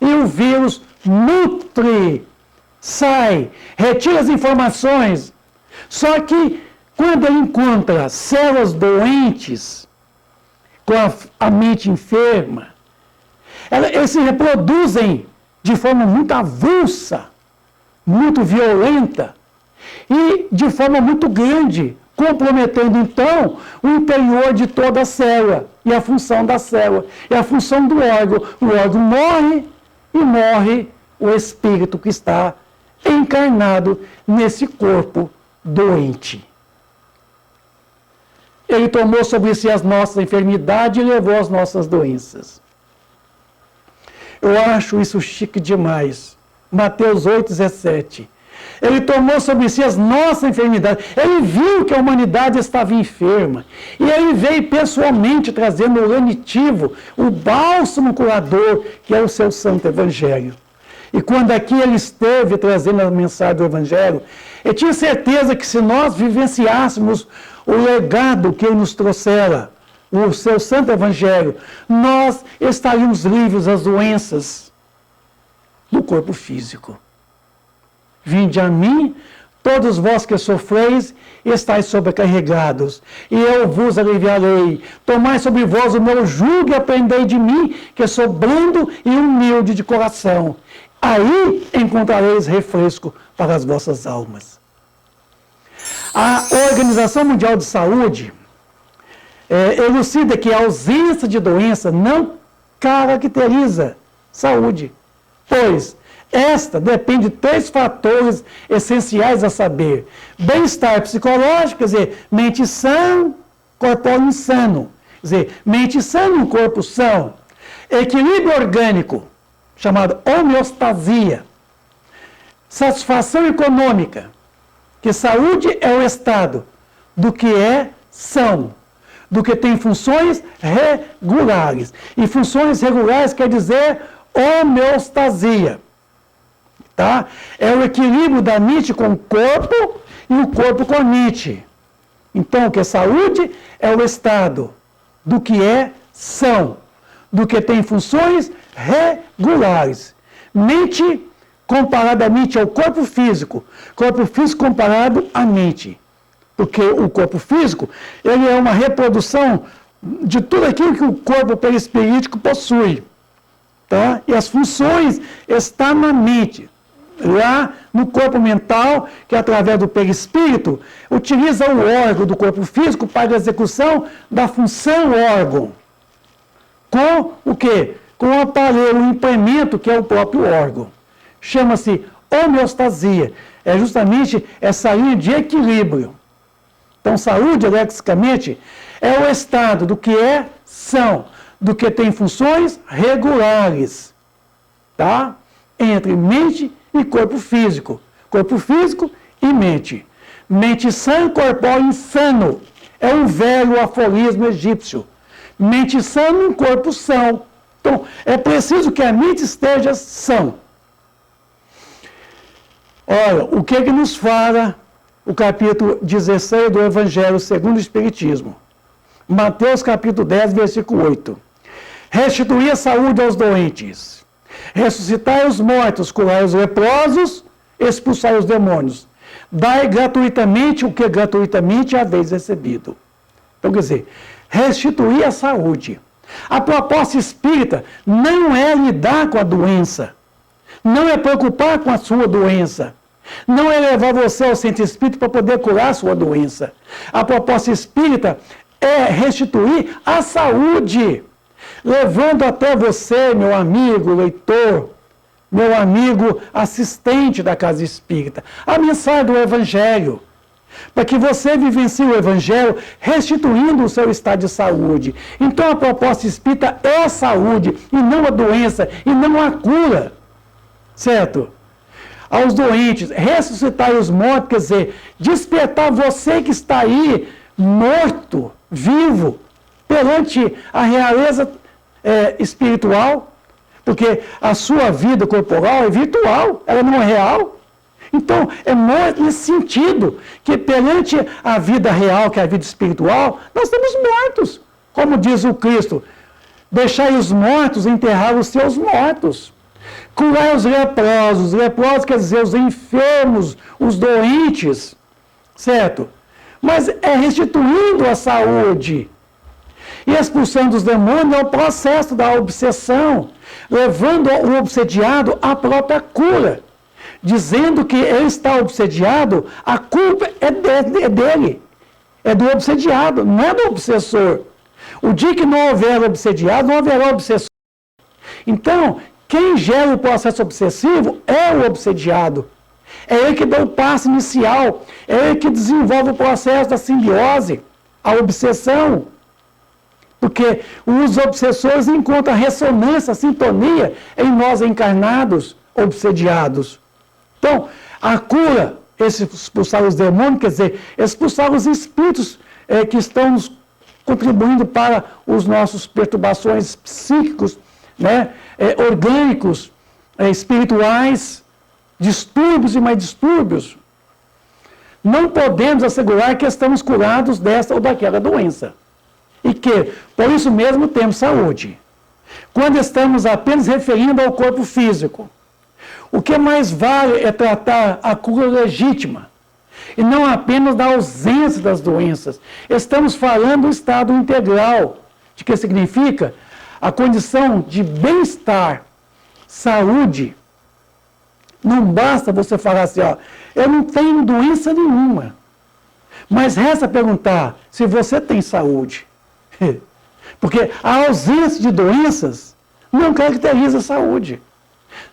E o vírus nutre, sai, retira as informações. Só que, quando ele encontra células doentes, com a mente enferma, eles se reproduzem de forma muito avulsa, muito violenta, e de forma muito grande, comprometendo então o interior de toda a célula e a função da célula e a função do órgão. O órgão morre e morre o espírito que está encarnado nesse corpo doente. Ele tomou sobre si as nossas enfermidades e levou as nossas doenças. Eu acho isso chique demais. Mateus 8,17. Ele tomou sobre si as nossas enfermidades. Ele viu que a humanidade estava enferma. E ele veio pessoalmente trazendo o lenitivo, o bálsamo curador, que é o seu santo evangelho. E quando aqui ele esteve trazendo a mensagem do evangelho, eu tinha certeza que se nós vivenciássemos o legado que ele nos trouxera, o seu santo evangelho, nós estaríamos livres das doenças do corpo físico. Vinde a mim, todos vós que sofreis, estáis sobrecarregados, e eu vos aliviarei. Tomai sobre vós o meu jugo e aprendei de mim, que sou brando e humilde de coração. Aí encontrareis refresco para as vossas almas. A Organização Mundial de Saúde elucida que a ausência de doença não caracteriza saúde, pois esta depende de 3 fatores essenciais a saber: bem-estar psicológico, quer dizer, mente sã, corpo insano, quer dizer, mente sã e corpo são; equilíbrio orgânico, chamado homeostasia; satisfação econômica, que saúde é o estado do que é são, do que tem funções regulares. E funções regulares quer dizer homeostasia. Tá? É o equilíbrio da mente com o corpo e o corpo com a mente. Então, o que é saúde é o estado do que é são, do que tem funções regulares. Mente comparadamente ao corpo físico comparado à mente. Porque o corpo físico, ele é uma reprodução de tudo aquilo que o corpo perispirítico possui. Tá? E as funções estão na mente. Lá no corpo mental, que através do perispírito, utiliza o órgão do corpo físico para a execução da função órgão. Com o quê? Com o aparelho, o implemento que é o próprio órgão. Chama-se homeostasia. É justamente essa linha de equilíbrio. Então, saúde, lexicamente, é o estado do que é são, do que tem funções regulares, tá? Entre mente e corpo físico e mente. Mente sã, corpóreo insano. É um velho aforismo egípcio. Mente sã e corpo são. Então, é preciso que a mente esteja sã. Olha, o que nos fala o capítulo 16 do Evangelho segundo o Espiritismo? Mateus capítulo 10, versículo 8. Restituir a saúde aos doentes, ressuscitai os mortos, curai os leprosos, expulsai os demônios. Dai gratuitamente o que gratuitamente haveis recebido. Então, quer dizer, restituir a saúde. A proposta espírita não é lidar com a doença, não é preocupar com a sua doença, não é levar você ao centro espírita para poder curar a sua doença. A proposta espírita é restituir a saúde, levando até você, meu amigo leitor, meu amigo assistente da casa espírita, a mensagem do Evangelho, para que você vivencie o Evangelho restituindo o seu estado de saúde. Então a proposta espírita é a saúde, e não a doença, e não a cura, certo? Aos doentes, ressuscitar os mortos, quer dizer, despertar você que está aí, morto, vivo, perante a realeza espiritual, porque a sua vida corporal é virtual, ela não é real. Então, é morto nesse sentido, que perante a vida real, que é a vida espiritual, nós estamos mortos. Como diz o Cristo, deixai os mortos enterrar os seus mortos. Curai os leprosos quer dizer os enfermos, os doentes, certo? Mas é restituindo a saúde. E expulsando os demônios é o processo da obsessão, levando o obsediado à própria cura, dizendo que ele está obsediado, a culpa é dele. é do obsediado, não é do obsessor. O dia que não houver obsediado, não haverá obsessor. Então, quem gera o processo obsessivo é o obsediado. É ele que dá o passo inicial, é ele que desenvolve o processo da simbiose, a obsessão. Porque os obsessores encontram ressonância, sintonia em nós encarnados, obsediados. Então, a cura, expulsar os demônios, quer dizer, expulsar os espíritos que estão nos contribuindo para as nossas perturbações psíquicos, né, orgânicos, espirituais, distúrbios e mais distúrbios. Não podemos assegurar que estamos curados dessa ou daquela doença. E que, por isso mesmo, temos saúde. Quando estamos apenas referindo ao corpo físico, o que mais vale é tratar a cura legítima, e não apenas da ausência das doenças. Estamos falando do estado integral, de que significa a condição de bem-estar, saúde. Não basta você falar assim, ó, eu não tenho doença nenhuma. Mas resta perguntar se você tem saúde. Porque a ausência de doenças não caracteriza a saúde.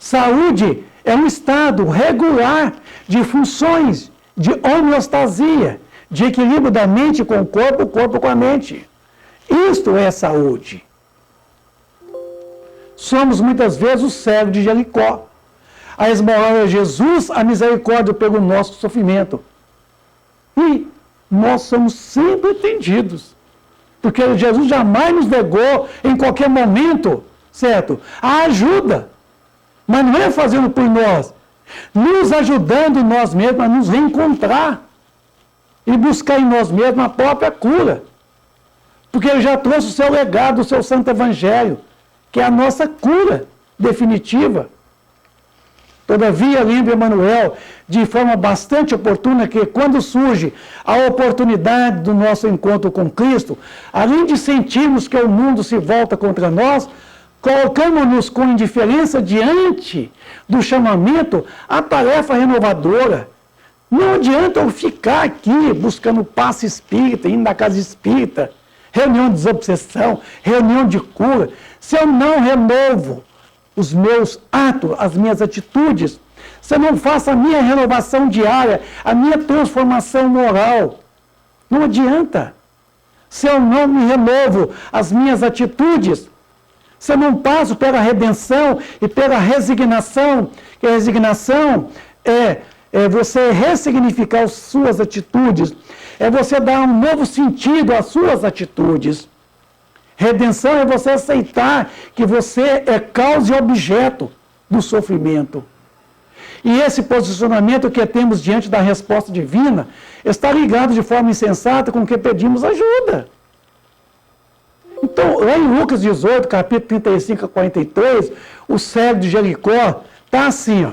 Saúde é um estado regular de funções, de homeostasia, de equilíbrio da mente com o corpo com a mente. Isto é saúde. Somos muitas vezes o cego de Jericó. A esmolar é Jesus, a misericórdia pelo nosso sofrimento. E nós somos sempre atendidos. Porque Jesus jamais nos negou, em qualquer momento, certo? A ajuda. Mas não é fazendo por nós. Nos ajudando nós mesmos a nos reencontrar. E buscar em nós mesmos a própria cura. Porque Ele já trouxe o seu legado, o seu santo evangelho, que é a nossa cura definitiva. Todavia, lembra Emmanuel, de forma bastante oportuna, que quando surge a oportunidade do nosso encontro com Cristo, além de sentirmos que o mundo se volta contra nós, colocamos-nos com indiferença diante do chamamento à tarefa renovadora. Não adianta eu ficar aqui buscando passe espírita, indo na casa espírita, reunião de desobsessão, reunião de cura, se eu não renovo os meus atos, as minhas atitudes, se eu não faço a minha renovação diária, a minha transformação moral. Não adianta. Se eu não me renovo as minhas atitudes, se eu não passo pela redenção e pela resignação, que a resignação é você ressignificar as suas atitudes, é você dar um novo sentido às suas atitudes. Redenção é você aceitar que você é causa e objeto do sofrimento. E esse posicionamento que temos diante da resposta divina está ligado de forma insensata com que pedimos ajuda. Então, lá em Lucas 18, capítulo 35 a 43, o cego de Jericó está assim, ó,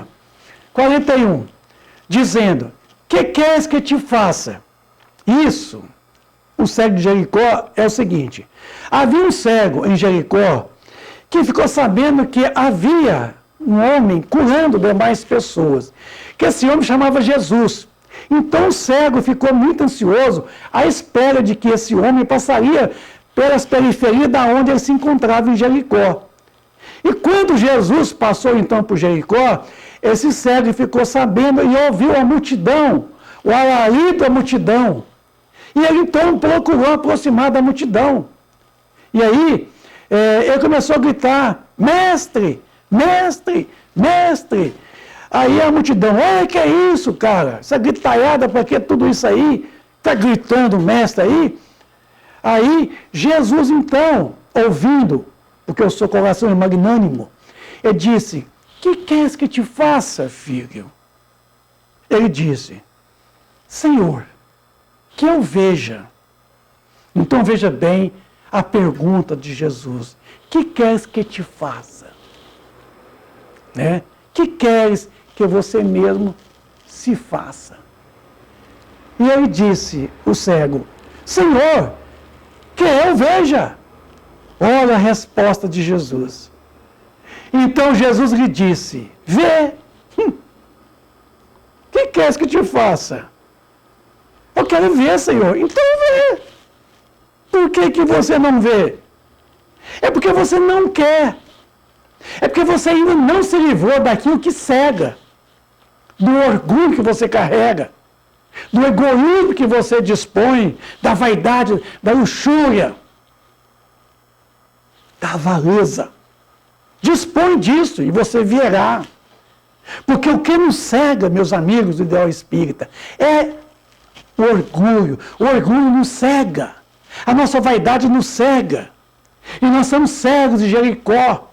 41, dizendo, que queres que te faça? Isso, o cego de Jericó é o seguinte, havia um cego em Jericó que ficou sabendo que havia um homem curando demais pessoas, que esse homem chamava Jesus. Então o cego ficou muito ansioso à espera de que esse homem passaria pelas periferias da onde ele se encontrava em Jericó. E quando Jesus passou então por Jericó, esse cego ficou sabendo e ouviu a multidão, o alarido da multidão. E ele então procurou aproximar da multidão. E aí, ele começou a gritar, mestre, mestre, mestre. Aí a multidão, olha que é isso, cara? Essa gritalhada, para que tudo isso aí? Está gritando mestre aí? Aí, Jesus então, ouvindo, porque o seu coração é magnânimo, ele disse, que queres que te faça, filho? Ele disse, Senhor, que eu veja. Então veja bem a pergunta de Jesus. Que queres que te faça? Né? Que queres que você mesmo se faça? E ele disse, o cego, Senhor, que eu veja. Olha a resposta de Jesus. Então Jesus lhe disse, vê. Que queres que te faça? O quero ver, Senhor. Então vê. Por que você não vê? É porque você não quer. É porque você ainda não se livrou daquilo que cega. Do orgulho que você carrega. Do egoísmo que você dispõe. Da vaidade, da luxúria. Da avareza. Dispõe disso e você verá. Porque o que nos cega, meus amigos do ideal espírita, é o orgulho. O orgulho nos cega. A nossa vaidade nos cega. E nós somos cegos de Jericó.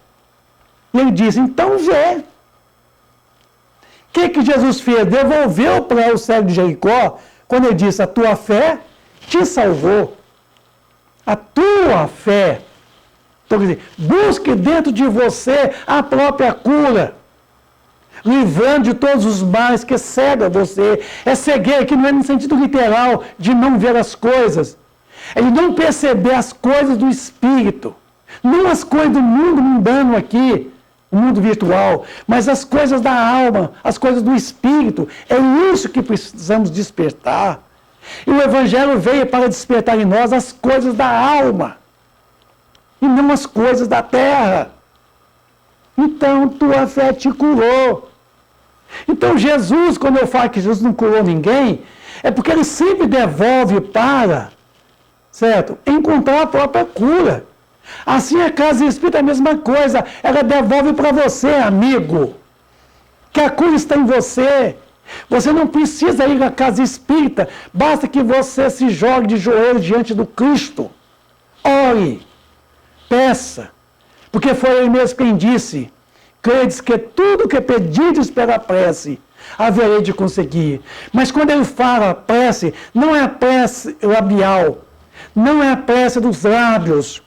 E ele diz, então vê. O que Jesus fez? Devolveu para o cego de Jericó, quando ele disse, a tua fé te salvou. A tua fé. Então, quer dizer, busque dentro de você a própria cura. Livrando de todos os males que cega você. É cegueira que não é no sentido literal de não ver as coisas. É de não perceber as coisas do espírito. Não as coisas do mundo mundano aqui, o mundo virtual, mas as coisas da alma, as coisas do espírito. É isso que precisamos despertar. E o Evangelho veio para despertar em nós as coisas da alma. E não as coisas da terra. Então, tua fé te curou. Então, Jesus, quando eu falo que Jesus não curou ninguém, é porque ele sempre devolve para, certo? Encontrar a própria cura. Assim, a casa espírita é a mesma coisa. Ela devolve para você, amigo, que a cura está em você. Você não precisa ir à casa espírita. Basta que você se jogue de joelhos diante do Cristo. Ore. Peça. Porque foi ele mesmo quem disse, credes que tudo que pedides pela prece, haverei de conseguir. Mas quando ele fala prece, não é a prece labial, não é a prece dos lábios,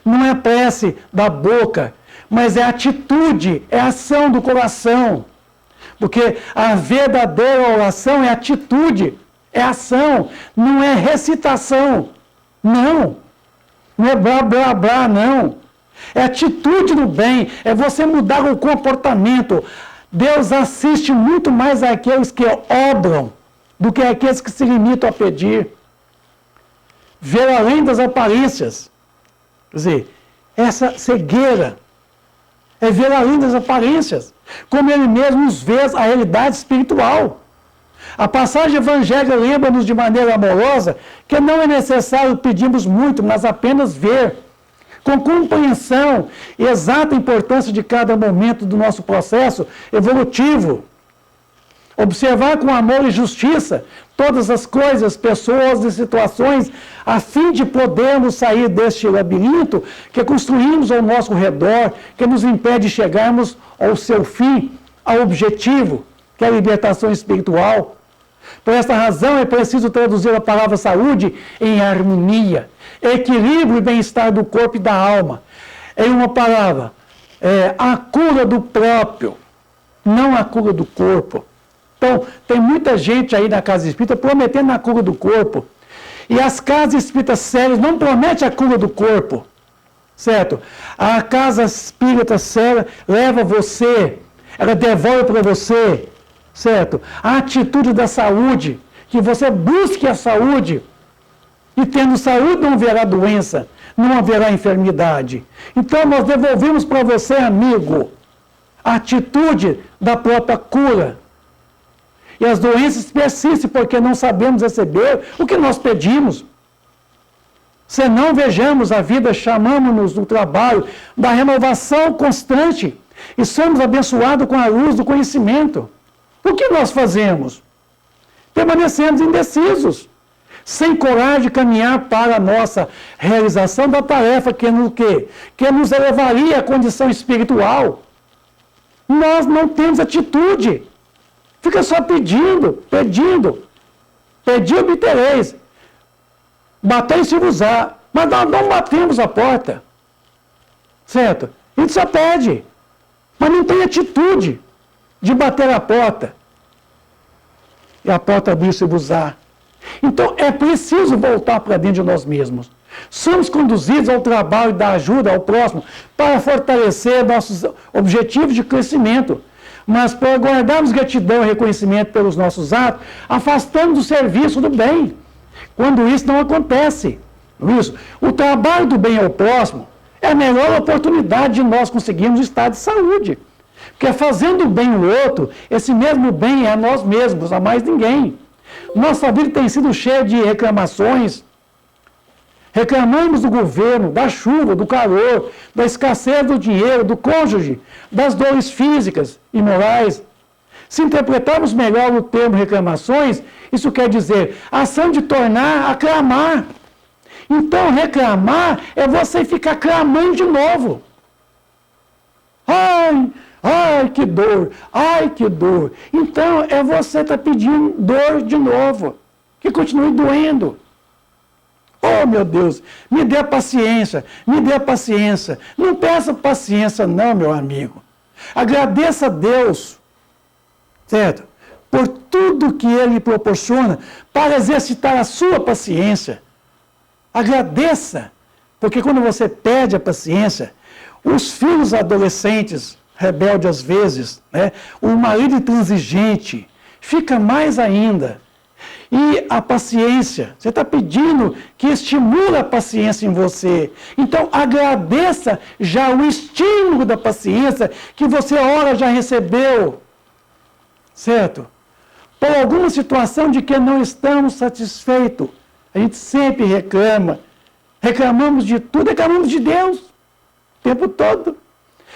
não é a prece da boca, mas é a atitude, é a ação do coração. Porque a verdadeira oração é atitude, é ação, não é recitação. Não. Não é blá blá blá, não. É atitude no bem, é você mudar o comportamento. Deus assiste muito mais àqueles que obram do que àqueles que se limitam a pedir. Ver além das aparências. Quer dizer, essa cegueira é ver além das aparências. Como ele mesmo nos vê a realidade espiritual. A passagem evangélica lembra-nos de maneira amorosa que não é necessário pedirmos muito, mas apenas ver. Com compreensão e exata importância de cada momento do nosso processo evolutivo. Observar com amor e justiça todas as coisas, pessoas e situações, a fim de podermos sair deste labirinto que construímos ao nosso redor, que nos impede de chegarmos ao seu fim, ao objetivo, que é a libertação espiritual. Por esta razão é preciso traduzir a palavra saúde em harmonia, equilíbrio e bem-estar do corpo e da alma. Em uma palavra, a cura do próprio, não a cura do corpo. Então, tem muita gente aí na casa espírita prometendo a cura do corpo. E as casas espíritas sérias não prometem a cura do corpo. Certo? A casa espírita séria leva você, ela devolve para você, certo? A atitude da saúde, que você busque a saúde. E tendo saúde não haverá doença, não haverá enfermidade. Então nós devolvemos para você, amigo, a atitude da própria cura. E as doenças persistem porque não sabemos receber o que nós pedimos. Se não vejamos a vida, chamamos-nos do trabalho, da renovação constante. E somos abençoados com a luz do conhecimento. O que nós fazemos? Permanecemos indecisos. Sem coragem de caminhar para a nossa realização da tarefa que nos elevaria à condição espiritual. Nós não temos atitude. Fica só pedindo. Pedi, obtereis. Batei se usar. Mas nós não batemos a porta. Certo? A gente só pede. Mas não tem atitude de bater a porta. E a porta abriu-se usar. Então, é preciso voltar para dentro de nós mesmos. Somos conduzidos ao trabalho da ajuda ao próximo para fortalecer nossos objetivos de crescimento. Mas para guardarmos gratidão e reconhecimento pelos nossos atos, afastamos do serviço do bem. quando isso não acontece. Isso. O trabalho do bem ao próximo é a melhor oportunidade de nós conseguirmos estar de saúde. Porque fazendo o bem ao outro, esse mesmo bem é a nós mesmos, a mais ninguém. Nossa vida tem sido cheia de reclamações. Reclamamos do governo, da chuva, do calor, da escassez do dinheiro, do cônjuge, das dores físicas e morais. Se interpretarmos melhor o termo reclamações, isso quer dizer ação de tornar a clamar. Então, reclamar é você ficar clamando de novo. Ai, que dor, ai, que dor. Então, é você estar pedindo dor de novo, que continue doendo. Oh, meu Deus, me dê paciência, me dê paciência. Não peça paciência não, meu amigo. Agradeça a Deus, certo? Por tudo que Ele proporciona para exercitar a sua paciência. Agradeça, porque quando você pede a paciência, os filhos adolescentes, rebeldes às vezes, né? O marido intransigente, fica mais ainda. E a paciência, você está pedindo que estimule a paciência em você. Então agradeça já o estímulo da paciência que você ora já recebeu. Certo? Por alguma situação de que não estamos satisfeitos, a gente sempre reclama. Reclamamos de tudo, reclamamos de Deus o tempo todo.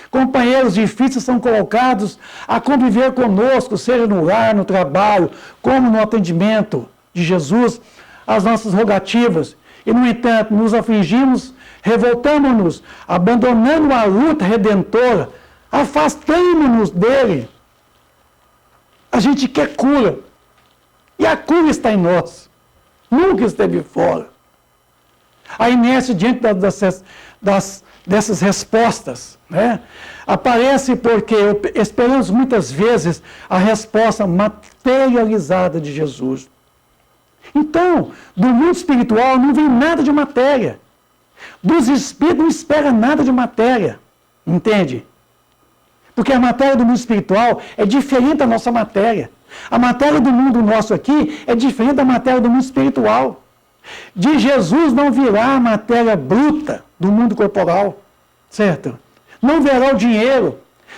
Companheiros difíceis são colocados a conviver conosco, seja no lar, no trabalho, como no atendimento de Jesus, às nossas rogativas. E, no entanto, nos afligimos, revoltamos-nos, abandonando a luta redentora, afastamos-nos dele. A gente quer cura. E a cura está em nós. Nunca esteve fora. A inércia diante dessas respostas, né, aparece porque esperamos muitas vezes a resposta materializada de Jesus. Então, do mundo espiritual não vem nada de matéria. Dos espíritos não espera nada de matéria. Entende? Porque a matéria do mundo espiritual é diferente da nossa matéria. A matéria do mundo nosso aqui é diferente da matéria do mundo espiritual. De Jesus não virá a matéria bruta do mundo corporal, certo? Não verá o dinheiro,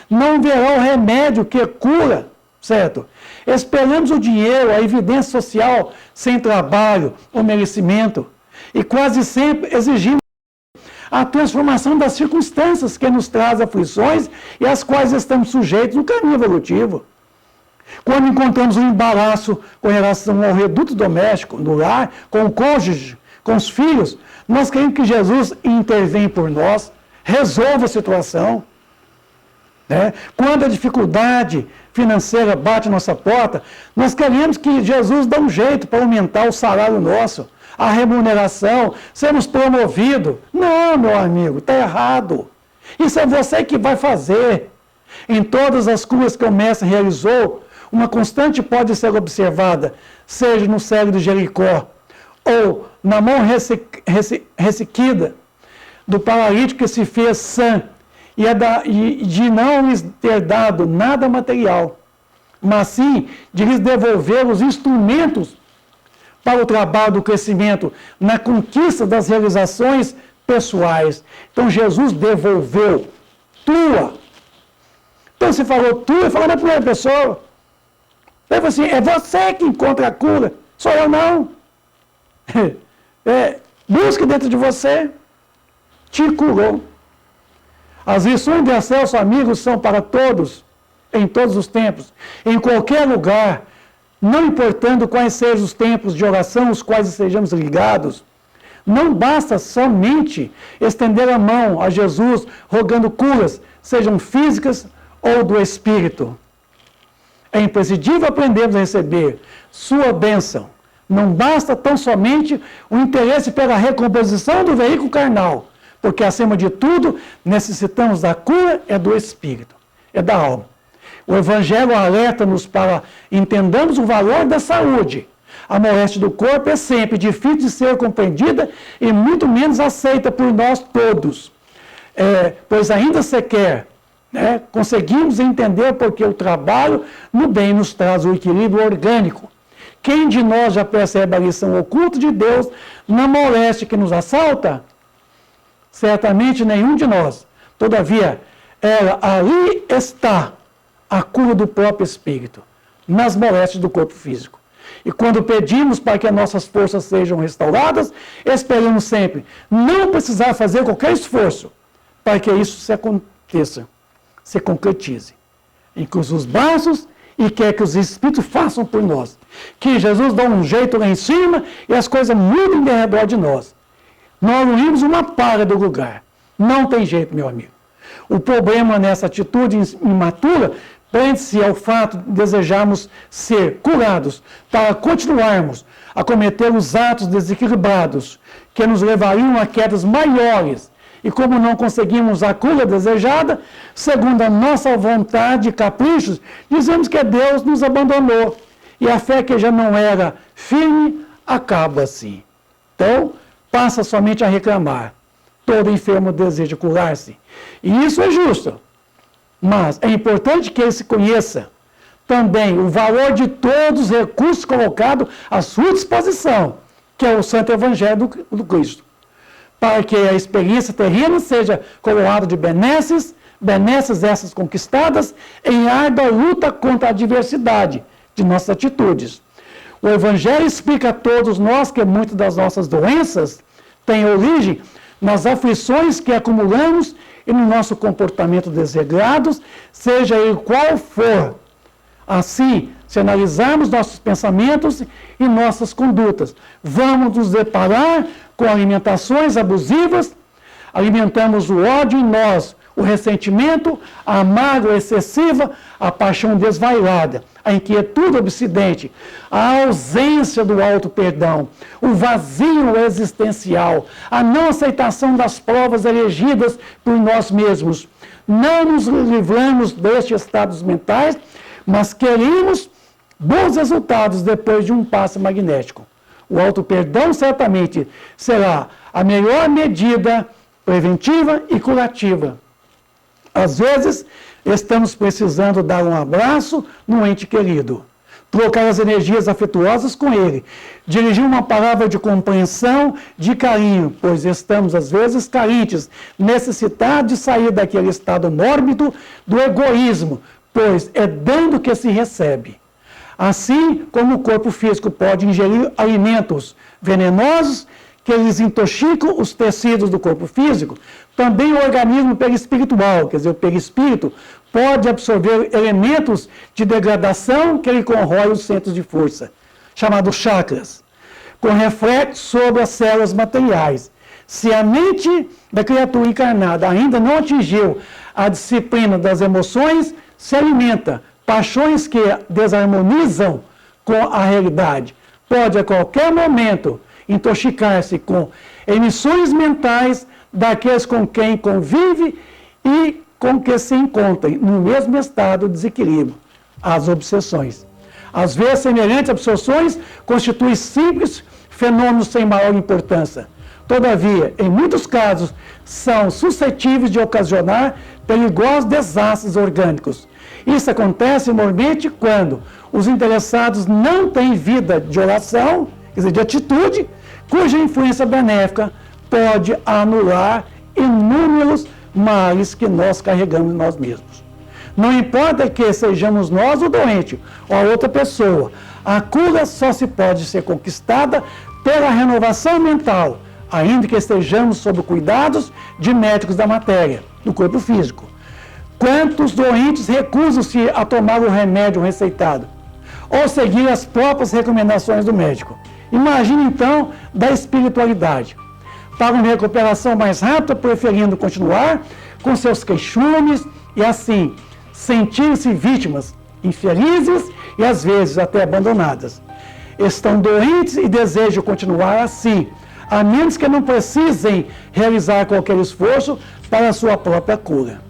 não verá o remédio que cura, certo? Esperamos o dinheiro, a evidência social, sem trabalho ou merecimento, e quase sempre exigimos a transformação das circunstâncias que nos traz aflições e às quais estamos sujeitos no caminho evolutivo. Quando encontramos um embaraço com relação ao reduto doméstico, no lar, com o cônjuge, com os filhos, nós queremos que Jesus intervenha por nós, resolva a situação. Né? Quando a dificuldade financeira bate à nossa porta, nós queremos que Jesus dê um jeito para aumentar o salário nosso, a remuneração, sermos promovidos. Não, meu amigo, está errado. Isso é você que vai fazer. Em todas as curas que o mestre realizou, uma constante pode ser observada, seja no cego de Jericó, ou na mão ressequida do paralítico que se fez sã, e de não lhes ter dado nada material, mas sim de lhes devolver os instrumentos para o trabalho do crescimento, na conquista das realizações pessoais. Então Jesus devolveu tua. Então se falou tua, falou na primeira pessoa. Ele falou assim, é você que encontra a cura, sou eu não. Busque dentro de você, te curou. As lições de acesso, amigos, são para todos, em todos os tempos, em qualquer lugar, não importando quais sejam os tempos de oração aos quais estejamos ligados. Não basta somente estender a mão a Jesus rogando curas, sejam físicas ou do espírito. É imprescindível aprendermos a receber sua bênção. Não basta tão somente o interesse pela recomposição do veículo carnal, porque, acima de tudo, necessitamos da cura do espírito, da alma. O Evangelho alerta-nos para entendamos o valor da saúde. A moléstia do corpo é sempre difícil de ser compreendida e muito menos aceita por nós todos. Pois ainda sequer conseguimos entender porque o trabalho no bem nos traz o equilíbrio orgânico, Quem de nós já percebe a lição oculta de Deus na moléstia que nos assalta? Certamente nenhum de nós. Todavia, ali está a cura do próprio espírito, nas moléstias do corpo físico. E quando pedimos para que as nossas forças sejam restauradas, esperamos sempre não precisar fazer qualquer esforço para que isso se aconteça, se concretize. Inclusive os braços e quer que os espíritos façam por nós. Que Jesus dá um jeito lá em cima e as coisas mudem de redor de nós. Nós unimos uma palha do lugar. Não tem jeito, meu amigo. O problema nessa atitude imatura prende-se ao fato de desejarmos ser curados para continuarmos a cometer os atos desequilibrados que nos levariam a quedas maiores. E como não conseguimos a cura desejada, segundo a nossa vontade e caprichos, dizemos que Deus nos abandonou. E a fé que já não era firme, acaba assim. Então, passa somente a reclamar. Todo enfermo deseja curar-se. E isso é justo. Mas é importante que ele se conheça também o valor de todos os recursos colocados à sua disposição, que é o Santo Evangelho do Cristo. Para que a experiência terrena seja coroada de benesses essas conquistadas em árdua luta contra a adversidade de nossas atitudes. O Evangelho explica a todos nós que muitas das nossas doenças têm origem nas aflições que acumulamos e no nosso comportamento desregrado, seja ele qual for. Assim, se analisarmos nossos pensamentos e nossas condutas, vamos nos deparar com alimentações abusivas, alimentamos o ódio em nós, o ressentimento, a mágoa excessiva, a paixão desvairada, a inquietude obsidente, a ausência do auto-perdão, o vazio existencial, a não aceitação das provas elegidas por nós mesmos. Não nos livramos destes estados mentais, mas queremos bons resultados depois de um passe magnético. O auto-perdão certamente será a melhor medida preventiva e curativa. Às vezes, estamos precisando dar um abraço num ente querido, trocar as energias afetuosas com ele, dirigir uma palavra de compreensão, de carinho, pois estamos, às vezes, carentes, necessitados de sair daquele estado mórbido do egoísmo, pois é dando que se recebe. Assim como o corpo físico pode ingerir alimentos venenosos, que eles intoxicam os tecidos do corpo físico, também o organismo perispiritual, quer dizer, o perispírito, pode absorver elementos de degradação que ele corrói os centros de força, chamados chakras, com reflexo sobre as células materiais. Se a mente da criatura encarnada ainda não atingiu a disciplina das emoções, se alimenta paixões que desarmonizam com a realidade. Pode a qualquer momento intoxicar-se com emissões mentais daqueles com quem convive e com que se encontrem no mesmo estado de desequilíbrio, as obsessões. Às vezes, semelhantes absorções constituem simples fenômenos sem maior importância. Todavia, em muitos casos, são suscetíveis de ocasionar perigosos desastres orgânicos. Isso acontece normalmente quando os interessados não têm vida de oração, quer dizer, de atitude, cuja influência benéfica pode anular inúmeros males que nós carregamos em nós mesmos. Não importa que sejamos nós o doente ou a outra pessoa, a cura só se pode ser conquistada pela renovação mental, ainda que estejamos sob cuidados de médicos da matéria, do corpo físico. Quantos doentes recusam-se a tomar o remédio receitado ou seguir as próprias recomendações do médico? Imagine então da espiritualidade. Para uma recuperação mais rápida, preferindo continuar com seus queixumes e assim sentir-se vítimas infelizes e às vezes até abandonadas. Estão doentes e desejam continuar assim, a menos que não precisem realizar qualquer esforço para a sua própria cura.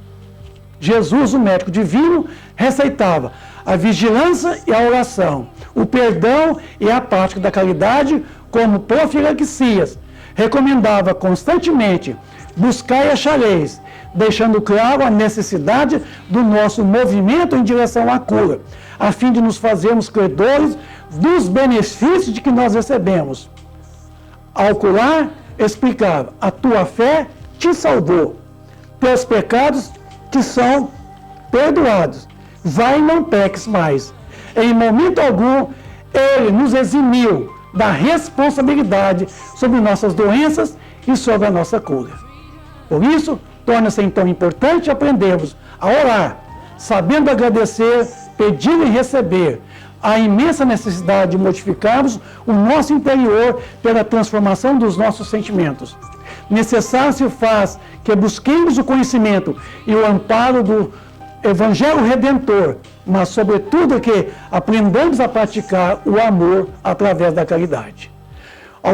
Jesus, o médico divino, receitava a vigilância e a oração, o perdão e a prática da caridade como profilaxias. Recomendava constantemente: buscai e achareis, deixando claro a necessidade do nosso movimento em direção à cura, a fim de nos fazermos credores dos benefícios de que nós recebemos. Ao curar, explicava: a tua fé te salvou, teus pecados te são perdoados, vai e não peques mais. Em momento algum, ele nos eximiu da responsabilidade sobre nossas doenças e sobre a nossa cura. Por isso, torna-se então importante aprendermos a orar, sabendo agradecer, pedir e receber, a imensa necessidade de modificarmos o nosso interior pela transformação dos nossos sentimentos. Necessário se faz que busquemos o conhecimento e o amparo do Evangelho Redentor, mas sobretudo que aprendamos a praticar o amor através da caridade.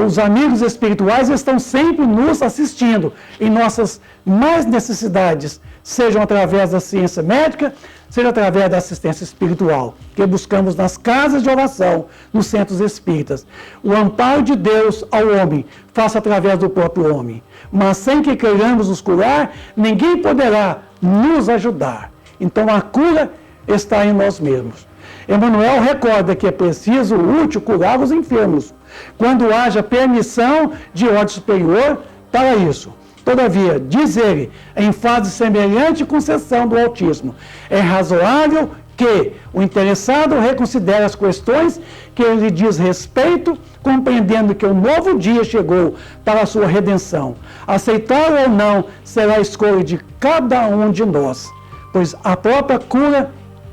Os amigos espirituais estão sempre nos assistindo em nossas mais necessidades, sejam através da ciência médica, seja através da assistência espiritual, que buscamos nas casas de oração, nos centros espíritas. O amparo de Deus ao homem, faça através do próprio homem. Mas sem que queiramos nos curar, ninguém poderá nos ajudar. Então a cura está em nós mesmos. Emmanuel recorda que é preciso, útil, curar os enfermos, quando haja permissão de ordem superior para isso. Todavia, diz ele, em fase semelhante concessão do autismo, é razoável que o interessado reconsidere as questões que lhe diz respeito, compreendendo que o novo dia chegou para a sua redenção. Aceitar ou não será a escolha de cada um de nós, pois a própria cura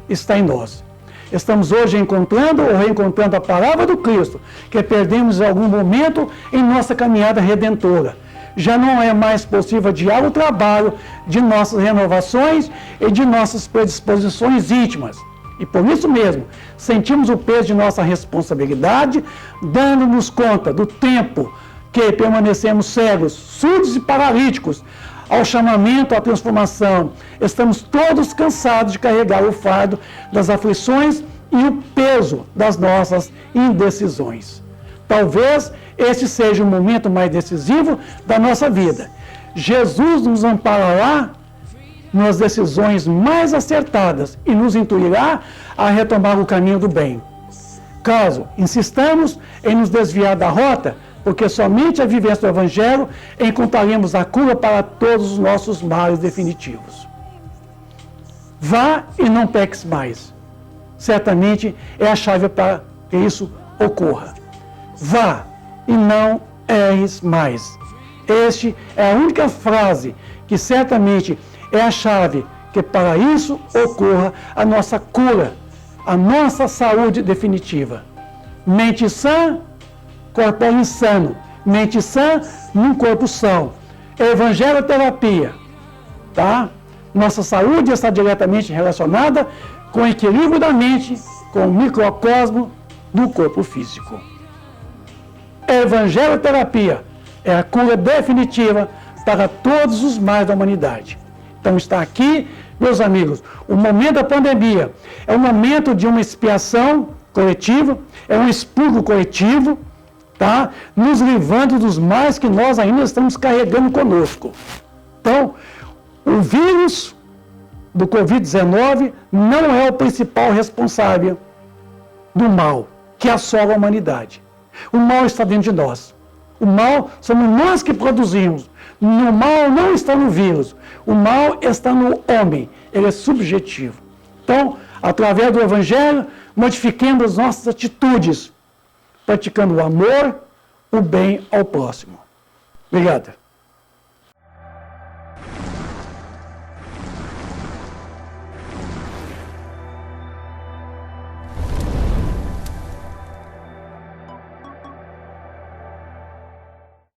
está em nós. Estamos hoje encontrando ou reencontrando a palavra do Cristo, que perdemos em algum momento em nossa caminhada redentora. Já não é mais possível adiar o trabalho de nossas renovações e de nossas predisposições íntimas. E por isso mesmo, sentimos o peso de nossa responsabilidade, dando-nos conta do tempo que permanecemos cegos, surdos e paralíticos ao chamamento, à transformação. Estamos todos cansados de carregar o fardo das aflições e o peso das nossas indecisões. Talvez este seja o momento mais decisivo da nossa vida. Jesus nos amparará nas decisões mais acertadas e nos intuirá a retomar o caminho do bem. Caso insistamos em nos desviar da rota, porque somente a vivência do Evangelho encontraremos a cura para todos os nossos males definitivos. Vá e não peques mais. Certamente é a chave para que isso ocorra. Vá e não erres mais. Este é a única frase que certamente é a chave que para isso ocorra a nossa cura, a nossa saúde definitiva. Mente sã, corpo insano. Mente sã, num corpo são. Evangeloterapia, tá? Nossa saúde está diretamente relacionada com o equilíbrio da mente, com o microcosmo do corpo físico. Evangeloterapia é a cura definitiva para todos os males da humanidade. Então está aqui, meus amigos, o momento da pandemia é um momento de uma expiação coletiva, é um expurgo coletivo, tá? Nos livrando dos males que nós ainda estamos carregando conosco. Então, o vírus do Covid-19 não é o principal responsável do mal que assola a humanidade. O mal está dentro de nós. O mal somos nós que produzimos. O mal não está no vírus. O mal está no homem. Ele é subjetivo. Então, através do Evangelho, modifiquemos as nossas atitudes, praticando o amor, o bem ao próximo. Obrigado.